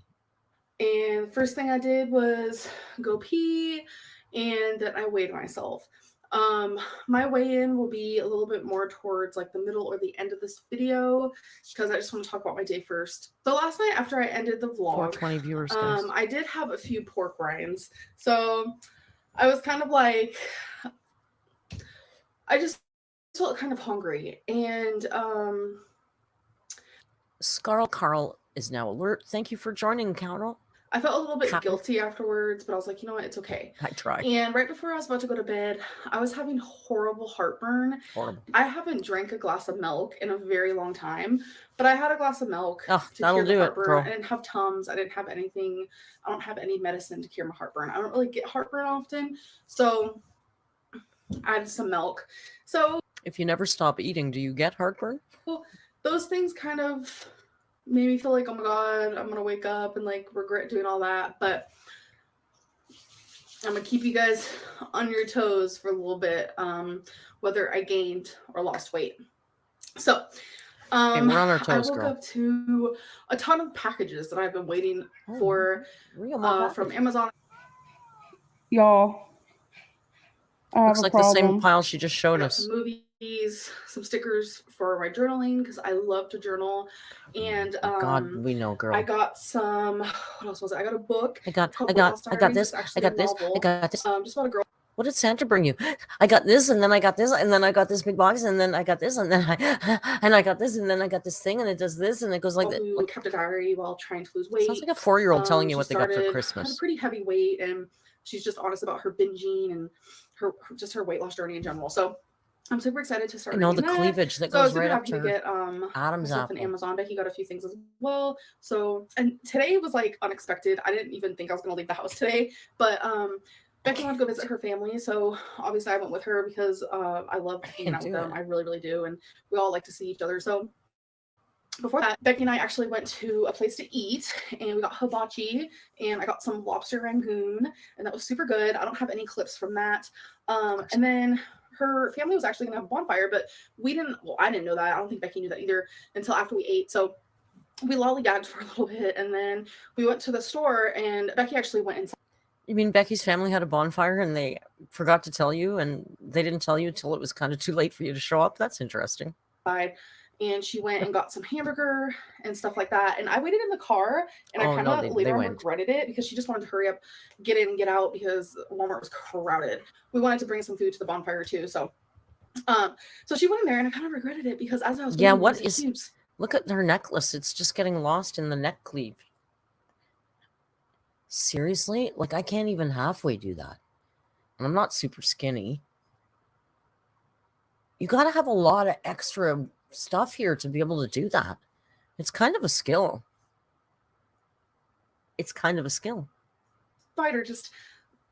And first thing I did was go pee, and then I weighed myself. My weigh-in will be a little bit more towards like the middle or the end of this video because I just want to talk about my day first. So last night after I ended the vlog, 420 viewers, guys. I did have a few pork rinds. So I was kind of like, I just felt kind of hungry. And Scarl Carl is now alert. Thank you for joining, Carol. I felt a little bit guilty afterwards, but I was like, you know what? It's okay. I tried. And right before I was about to go to bed, I was having horrible heartburn. Horrible. I haven't drank a glass of milk in a very long time, but I had a glass of milk Oh, to that'll cure the do it, heartburn. girl. I didn't have Tums. I didn't have anything. I don't have any medicine to cure my heartburn. I don't really get heartburn often, so I had some milk. So if you never stop eating, do you get heartburn? well, those things kind of made me feel like, oh my God, I'm gonna wake up and like regret doing all that. But I'm gonna keep you guys on your toes for a little bit, whether I gained or lost weight. So Okay, we're on our toes, I woke girl. up to a ton of packages that I've been waiting for Rio Mukbang. from Amazon. Y'all, I have Looks a like problem. the same pile she just I showed got us. some movie some stickers for my journaling because I love to journal. And God, we know, girl. I got some, what else was it? I got a book. I got It's called Weight Loss Diaries. this. It's I actually got a this. novel, I got this. just about a girl What did Santa bring you? I got this, and then I got this, and then I got this big box, and then I got this, and then I got this, and then I got this thing, and it does this, and it goes like that. who kept a diary while trying to lose weight. Sounds like a 4-year-old telling you She what they got for had a Christmas. pretty heavy weight, and she's just honest about her binging and her weight loss journey in general. So I'm super excited to start. I know the reading that. cleavage that So I was goes super right up happy to to her get Adam's myself an apple. Amazon. Becky got a few things as well. So, and today was like unexpected. I didn't even think I was gonna leave the house today, but Becky wanted to go visit her family, so obviously I went with her because I love hanging out with them. I really, really do, and we all like to see each other. So before that, Becky and I actually went to a place to eat, and we got hibachi, and I got some lobster rangoon, and that was super good. I don't have any clips from that. And then her family was actually gonna have a bonfire, but we didn't. Well, I didn't know that. I don't think Becky knew that either until after we ate. So we lollygagged for a little bit, and then we went to the store, and Becky actually went inside. You mean Becky's family had a bonfire and they forgot to tell you, and they didn't tell you until it was kind of too late for you to show up? That's interesting. And she went and got some hamburger and stuff like that. And I waited in the car, and I kind of later on regretted it because she just wanted to hurry up, get in and get out because Walmart was crowded. We wanted to bring some food to the bonfire too. So she went in there, and I kind of regretted it because as I was look at her necklace. It's just getting lost in the neck cleave. Seriously? Like, I can't even halfway do that. And I'm not super skinny. You got to have a lot of extra stuff here to be able to do that. It's kind of a skill. Spider just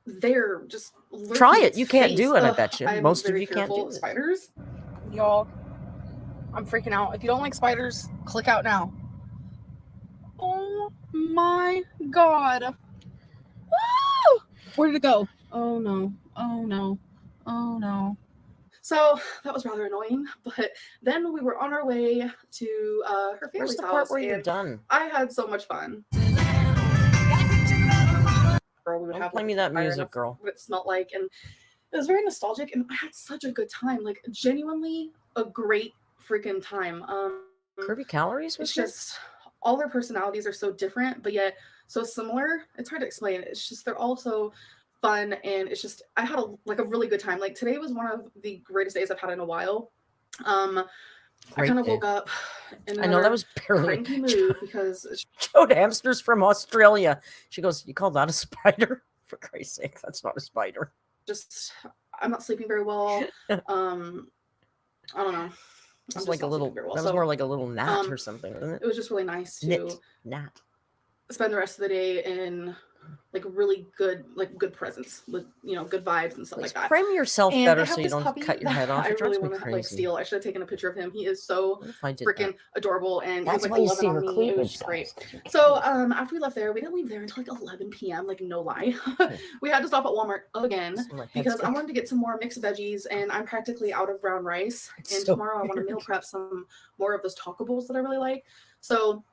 there, just try it. You can't do it, I bet you. Most of you can't do it. Spiders. Y'all, I'm freaking out. If you don't like spiders, click out now. Oh my God. Woo! Where did it go? Oh no. Oh no. Oh no. So that was rather annoying, but then we were on our way to her family's Where's the house. part where you're done? I had so much fun. Girl, we would Don't play me that music, girl. What it smelled like, and it was very nostalgic, and I had such a good time. Like, genuinely a great freaking time. Curvy Calories was just all their personalities are so different, but yet so similar. It's hard to explain. It's just they're all so fun, and it's just I had a really good time. Like, today was one of the greatest days I've had in a while. I kind of woke up in I know that was barely cranky mood because Jode Hamster's from Australia. She goes, "You call that a spider? For Christ's sake, that's not a spider." Just I'm not sleeping very well. I don't know. It's like a little. That was more like a little gnat or something, wasn't it? It was just really nice to spend the rest of the day in like really good, good presents with good vibes and stuff like that. Frame yourself better so you don't cut your head off. I really want to steal. I should have taken a picture of him. He is so freaking adorable, and that's he why was you see her me. cleavage. It was just great. So after we left there, we didn't leave there until like 11 p.m. Like, no lie. We had to stop at Walmart again because I wanted to get some more mixed veggies, and I'm practically out of brown rice. And tomorrow I want to meal prep some more of those taco bowls that I really like. So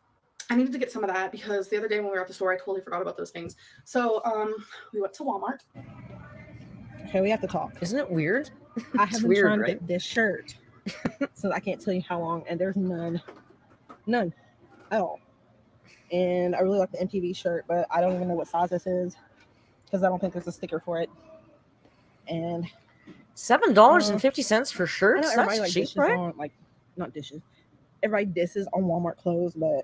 I needed to get some of that because the other day when we were at the store, I totally forgot about those things. So we went to Walmart. Okay, we have to talk. Isn't it weird? I have been trying to get this shirt, so I can't tell you how long, and there's none at all. And I really like the MTV shirt, but I don't even know what size this is because I don't think there's a sticker for it. And $7.50 for shirts. That's cheap, right? On, not dishes. Everybody disses on Walmart clothes, but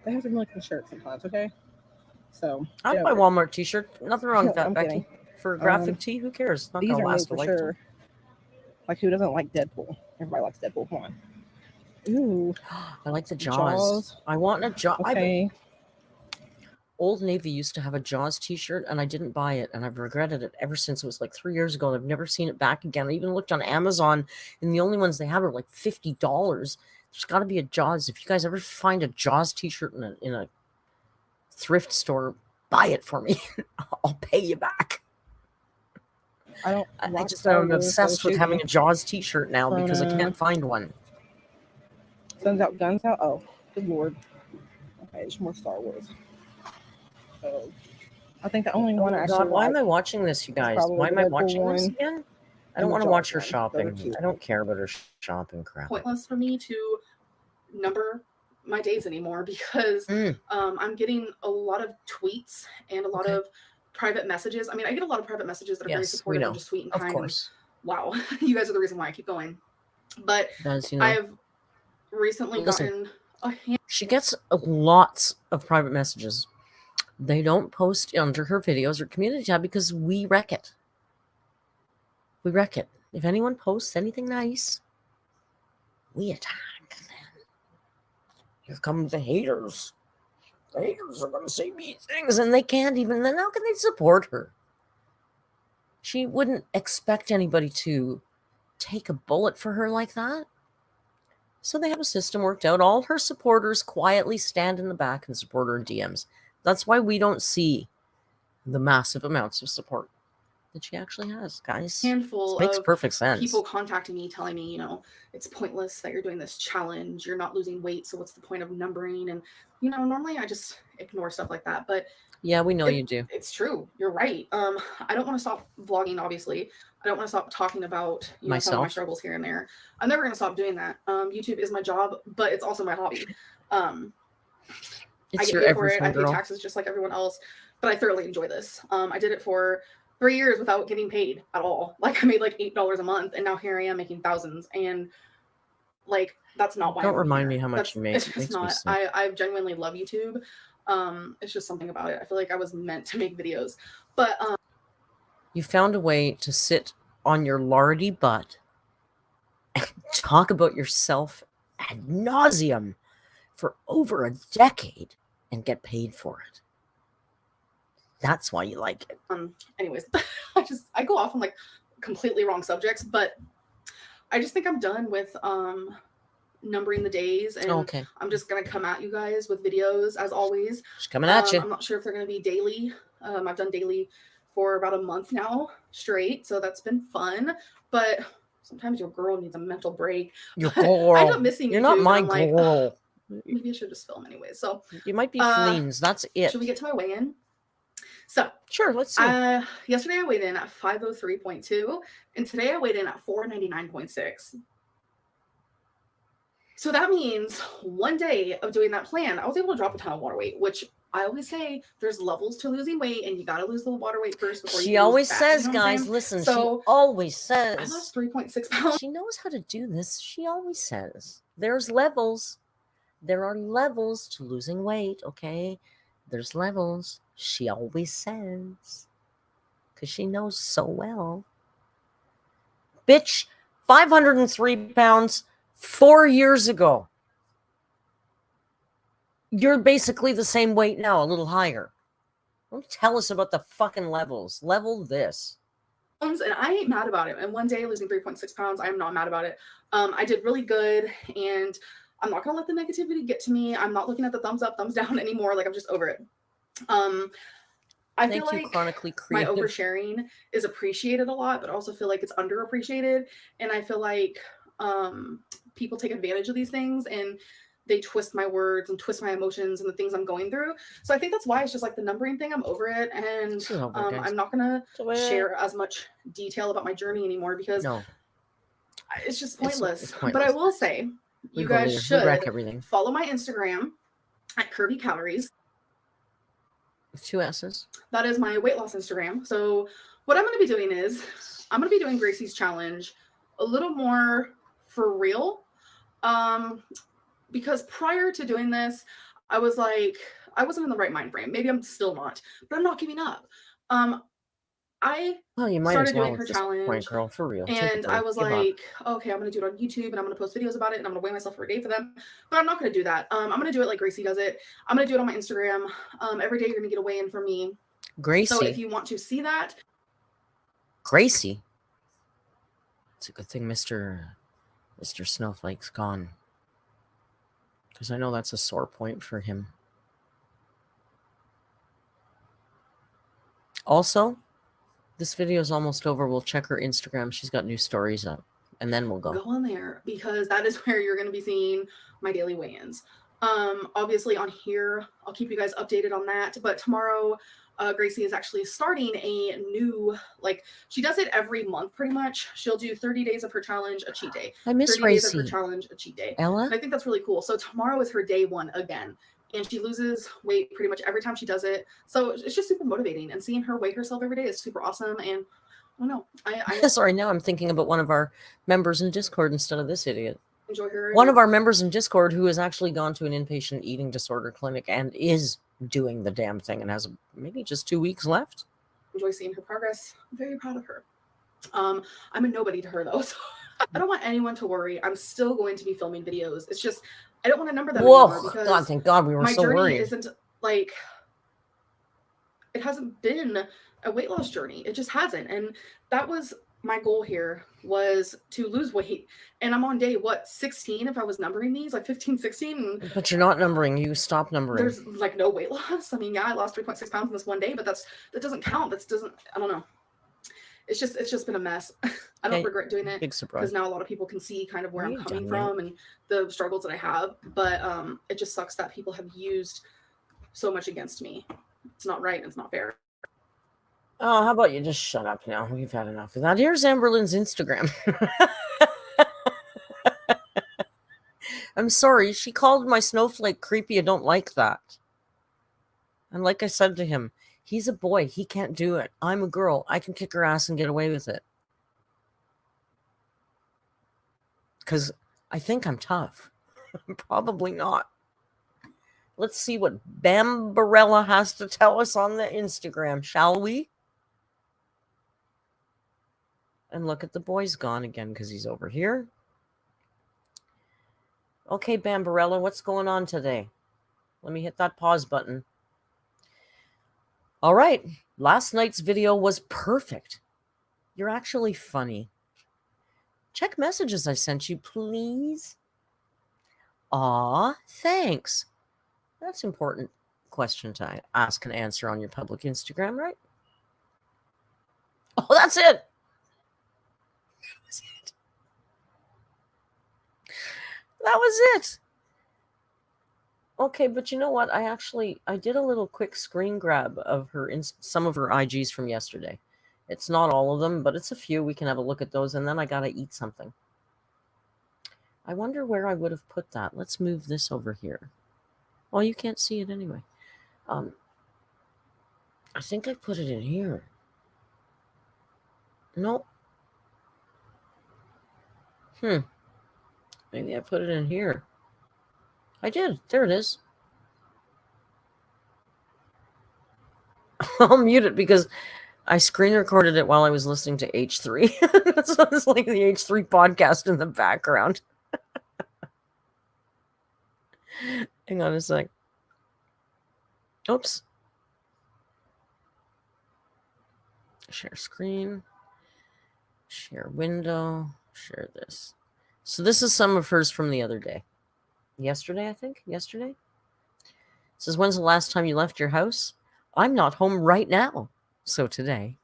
they have some really cool shirts sometimes. Okay, so I'd buy Walmart t-shirt. Nothing wrong with that, Becky. For a graphic tee, who cares? It's not these gonna are last made for sure. Like, who doesn't like Deadpool? Everybody likes Deadpool. Come on. Ooh, I like the Jaws. I want a Jaws. Okay. Old Navy used to have a Jaws t-shirt, and I didn't buy it, and I've regretted it ever since. It was like 3 years ago, and I've never seen it back again. I even looked on Amazon, and the only ones they have are like $50. There's got to be a Jaws. If you guys ever find a Jaws t-shirt in a thrift store, buy it for me. I'll pay you back. I'm obsessed with having a Jaws t-shirt now because I can't find one. Suns Out, Guns Out. Oh, good lord. Okay, there's more Star Wars. So I think the only one I actually why am I watching this, you guys? Why am I watching this again? I don't And want the to watch her jaws, man. Those are shopping. cute. I don't care about her shopping crap. Pointless for me to number my days anymore because I'm getting a lot of tweets and a lot Okay. of private messages. I mean, I get a lot of private messages that are very Yes, we supportive know. and just sweet and Of kind. course. And wow, you guys are the reason why I keep going. But As you know. I've recently Listen. gotten a hand. She gets lots of private messages. They don't post under her videos or community tab because we wreck it. We wreck it. If anyone posts anything nice, we attack them. Here come the haters. The haters are going to say mean things, and they can't even. Then how can they support her? She wouldn't expect anybody to take a bullet for her like that. So they have a system worked out. All her supporters quietly stand in the back and support her in DMs. That's why we don't see the massive amounts of support that she actually has, guys. Handful This makes of perfect sense. people contacting me telling me, you know, it's pointless that you're doing this challenge. You're not losing weight, so what's the point of numbering? And you know, normally I just ignore stuff like that, but Yeah, we know you do. it's true. You're right. I don't want to stop vlogging, obviously. I don't want to stop talking about some of my Myself. struggles here and there. I'm never going to stop doing that. YouTube is my job, but it's also my hobby. I It's get your paid for it. everything, I pay girl. taxes just like everyone else, but I thoroughly enjoy this. I did it for 3 years without getting paid at all. Like I made like $8 a month, and now here I am making thousands. And like that's not why. Don't I'm remind here. me how much you make. It's It just makes me not. sick. I genuinely love YouTube. It's just something about it. I feel like I was meant to make videos, but You found a way to sit on your lardy butt and talk about yourself ad nauseum for over a decade and get paid for it. That's why you like it. anyways, I go off on like completely wrong subjects, but I just think I'm done with numbering the days, and Okay. I'm just gonna come at you guys with videos as always. She's coming at you. I'm not sure if they're gonna be daily. I've done daily for about a month now straight, so that's been fun. But sometimes your girl needs a mental break. Your But girl. I end up missing You're YouTube, not and my I'm like, girl. maybe I should just film anyway. So You might be fleens. That's it. should we get to my weigh-in? So Sure, let's see. yesterday I weighed in at 503.2, and today I weighed in at 499.6. So that means one day of doing that plan, I was able to drop a ton of water weight, which I always say there's levels to losing weight, and you got to lose the water weight first before She you can lose always fat, says, you know what I'm guys, saying? listen, So she always I says. lost 3.6 pounds. She knows how to do this. She always says. There's levels. There are levels to losing weight, okay? There's levels. She always says. Because she knows so well. Bitch, 503 pounds 4 years ago. You're basically the same weight now, a little higher. Don't tell us about the fucking levels. Level this. And I ain't mad about it. And one day losing 3.6 pounds, I am not mad about it. I did really good, and I'm not gonna let the negativity get to me. I'm not looking at the thumbs up, thumbs down anymore. Like I'm just over it. I feel like chronically my creative. oversharing is appreciated a lot, but I also feel like it's underappreciated. And I feel like people take advantage of these things, and they twist my words and twist my emotions and the things I'm going through. So I think that's why it's just like the numbering thing. I'm over it, and This is over, guys. I'm not gonna It's share as much detail about my journey anymore because No, it's just It's- pointless. it's pointless. But I will say, we you believe guys it. We should wreck everything. follow my Instagram at Curvy Calories. With 2 S's. That is my weight loss Instagram. So what I'm going to be doing is I'm going to be doing Gracie's challenge a little more for real. Because prior to doing this, I was like, I wasn't in the right mind frame. Maybe I'm still not, but I'm not giving up. I Well, you might started as well doing at her this point, challenge, girl, for real. Take a and I break. was Give up. like, okay, I'm going to do it on YouTube, and I'm going to post videos about it, and I'm going to weigh myself every day for them. But I'm not going to do that. I'm going to do it like Gracie does it. I'm going to do it on my Instagram. Every day you're going to get a weigh-in from me. Gracie. So if you want to see that, Gracie. It's a good thing Mr. Snowflake's gone. Because I know that's a sore point for him. Also, this video is almost over. We'll check her Instagram. She's got new stories up. And then we'll go on there, because that is where you're going to be seeing my daily weigh-ins. Obviously on here, I'll keep you guys updated on that. But tomorrow, Gracie is actually starting a new, like, she does it every month pretty much. She'll do 30 days of her challenge, a cheat day. I miss 30 days of her Gracie. challenge, a cheat day. Ella? And I think that's really cool. So tomorrow is her day one again. And she loses weight pretty much every time she does it. So it's just super motivating. And seeing her weigh herself every day is super awesome. And I don't know. I Sorry, now I'm thinking about one of our members in Discord instead of this idiot. enjoy her. One of our members in Discord who has actually gone to an inpatient eating disorder clinic and is doing the damn thing and has maybe just 2 weeks left. Enjoy seeing her progress. I'm very proud of her. I'm a nobody to her though, so I don't want anyone to worry. I'm still going to be filming videos. It's just I don't want to number them anymore Whoa, because God, thank God we were my so journey worried. isn't like, it hasn't been a weight loss journey. It just hasn't. And that was my goal here, was to lose weight. And I'm on day, what, 16 if I was numbering these, like 15, 16. And But you're not numbering. You stop numbering. there's like no weight loss. I mean, yeah, I lost 3.6 pounds in this one day, but that doesn't count. That doesn't, I don't know. It's just been a mess. I don't regret doing it Big because surprise. now a lot of people can see kind of where Are I'm you coming done from and the struggles that I have. But it just sucks that people have used so much against me. It's not right and it's not fair. Oh, how about you just shut up now? We've had enough of that. Here's AMBERLYNN's Instagram. I'm sorry. She called my snowflake creepy. I don't like that. And like I said to him, he's a boy. He can't do it. I'm a girl. I can kick her ass and get away with it. Because I think I'm tough. Probably not. Let's see what Bamberella has to tell us on the Instagram, shall we? And look at the boy's gone again because he's over here. Okay, Bamberella, what's going on today? Let me hit that pause button. All right. Last night's video was perfect. You're actually funny. Check messages I sent you, please. Aw, thanks. That's an important question to ask and answer on your public Instagram, right? Oh, that's it. That was it. Okay, but you know what? I did a little quick screen grab of some of her IGs from yesterday. It's not all of them, but it's a few. We can have a look at those, and then I gotta eat something. I wonder where I would have put that. Let's move this over here. Well, you can't see it anyway. I think I put it in here. Nope. Maybe I put it in here. I did. There it is. I'll mute it because I screen recorded it while I was listening to H3. So it's like the H3 podcast in the background. Hang on a sec. Oops. Share screen. Share window. Share this. So this is some of hers from the other day. Yesterday, I think. Yesterday. It says, when's the last time you left your house? I'm not home right now. So today.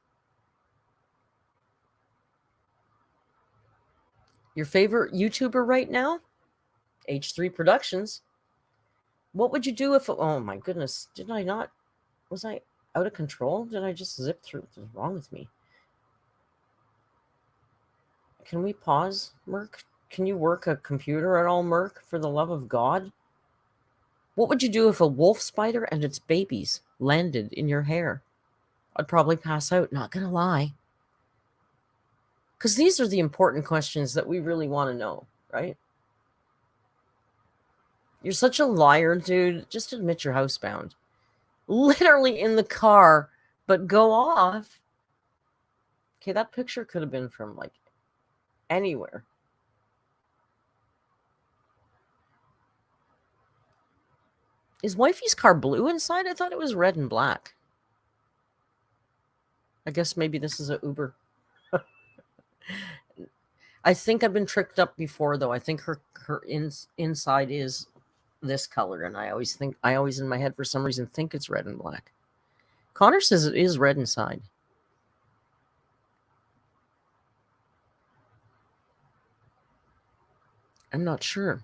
Your favorite YouTuber right now? H3 Productions. What would you do if... Oh my goodness. Did I not... Was I out of control? Did I just zip through? What's wrong with me? Can we pause, Merc? Can you work a computer at all, Merc? For the love of God? What would you do if a wolf spider and its babies landed in your hair? I'd probably pass out, not gonna lie. Because these are the important questions that we really want to know, right? You're such a liar, dude. Just admit you're housebound. Literally in the car, but go off. Okay, that picture could have been from, like, anywhere. Is wifey's car blue inside? I thought it was red and black. I guess maybe this is a Uber. I think I've been tricked up before, though. I think her inside is this color, and I always in my head for some reason think it's red and black. Connor says it is red inside. I'm not sure.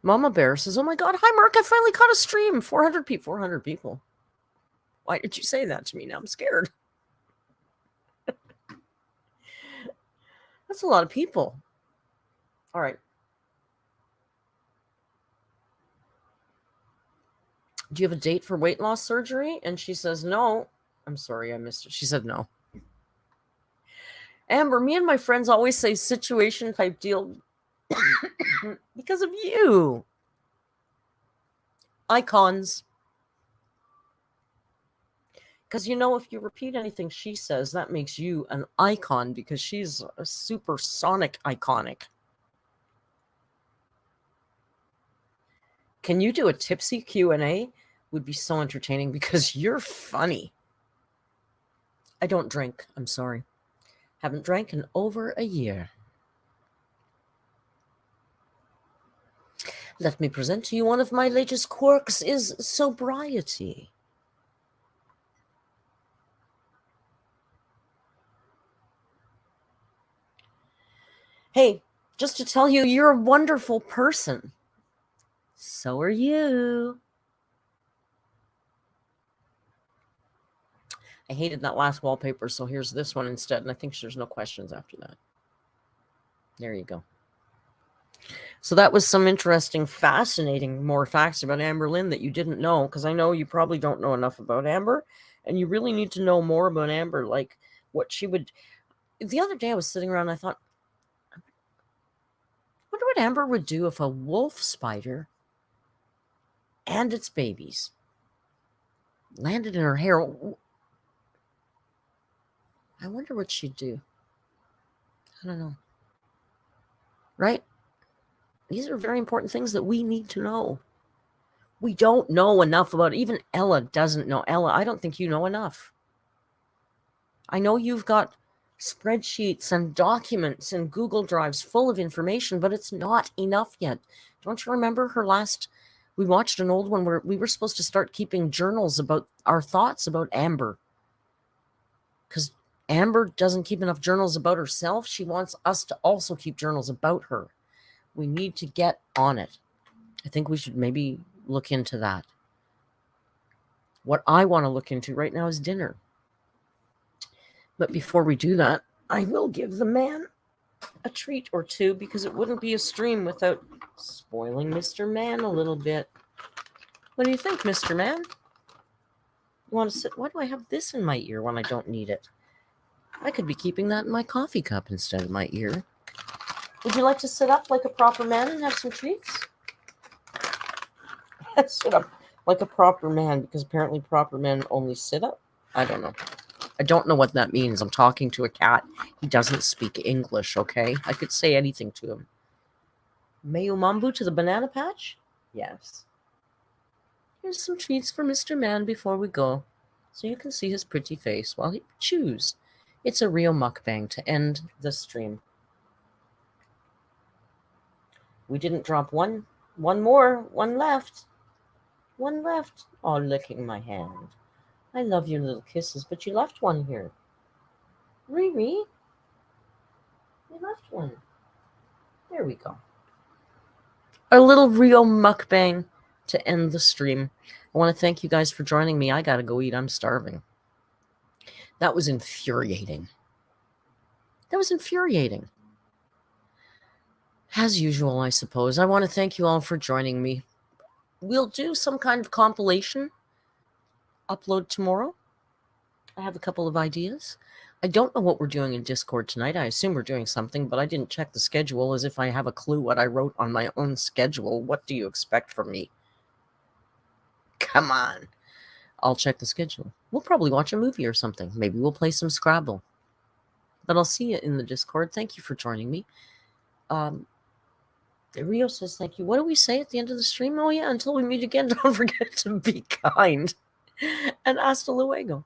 Mama Bear says, "Oh my God, hi Mark, I finally caught a stream. 400 people. 400 people. Why did you say that to me? Now I'm scared. That's a lot of people. All right. Do you have a date for weight loss surgery?" And she says, "No." I'm sorry, I missed it. She said no. Amber, me and my friends always say situation type deal because of you. Icons. Because, if you repeat anything she says, that makes you an icon because she's a supersonic iconic. Can you do a tipsy Q&A? Would be so entertaining because you're funny. I don't drink. I'm sorry. Haven't drank in over a year. Let me present to you one of my latest quirks is sobriety. Hey, just to tell you, you're a wonderful person. So are you. I hated that last wallpaper, so here's this one instead, and I think there's no questions after that. There you go. So that was some interesting, fascinating more facts about AMBERLYNN that you didn't know, because I know you probably don't know enough about Amber, and you really need to know more about Amber, like what she would... The other day I was sitting around and I thought, I wonder what Amber would do if a wolf spider and its babies landed in her hair. I wonder what she'd do. I don't know. Right? These are very important things that we need to know. We don't know enough about it. Even Ella doesn't know. Ella, I don't think you know enough. I know you've got spreadsheets and documents and Google Drives full of information, but it's not enough yet. Don't you remember her last... We watched an old one where we were supposed to start keeping journals about our thoughts about Amber. Because Amber doesn't keep enough journals about herself. She wants us to also keep journals about her. We need to get on it. I think we should maybe look into that. What I want to look into right now is dinner. But before we do that, I will give the man a treat or two because it wouldn't be a stream without spoiling Mr. Man a little bit. What do you think, Mr. Man? You want to sit? Why do I have this in my ear when I don't need it? I could be keeping that in my coffee cup instead of my ear. Would you like to sit up like a proper man and have some treats? Sit up like a proper man because apparently proper men only sit up. I don't know. I don't know what that means. I'm talking to a cat. He doesn't speak English, okay? I could say anything to him. Mayu Mambu to the banana patch? Yes. Here's some treats for Mr. Man before we go, so you can see his pretty face while he chews. It's a Rio Mukbang to end the stream. We didn't drop one more, one left. One left. Oh, licking my hand. I love your little kisses, but you left one here. Riri, you left one. There we go. A little Rio Mukbang to end the stream. I want to thank you guys for joining me. I gotta go eat. I'm starving. That was infuriating. That was infuriating. As usual, I suppose. I want to thank you all for joining me. We'll do some kind of compilation upload tomorrow. I have a couple of ideas. I don't know what we're doing in Discord tonight. I assume we're doing something, but I didn't check the schedule as if I have a clue what I wrote on my own schedule. What do you expect from me? Come on. I'll check the schedule. We'll probably watch a movie or something. Maybe we'll play some Scrabble. But I'll see you in the Discord. Thank you for joining me. Rio says thank you. What do we say at the end of the stream? Oh, yeah, until we meet again, don't forget to be kind. And hasta luego.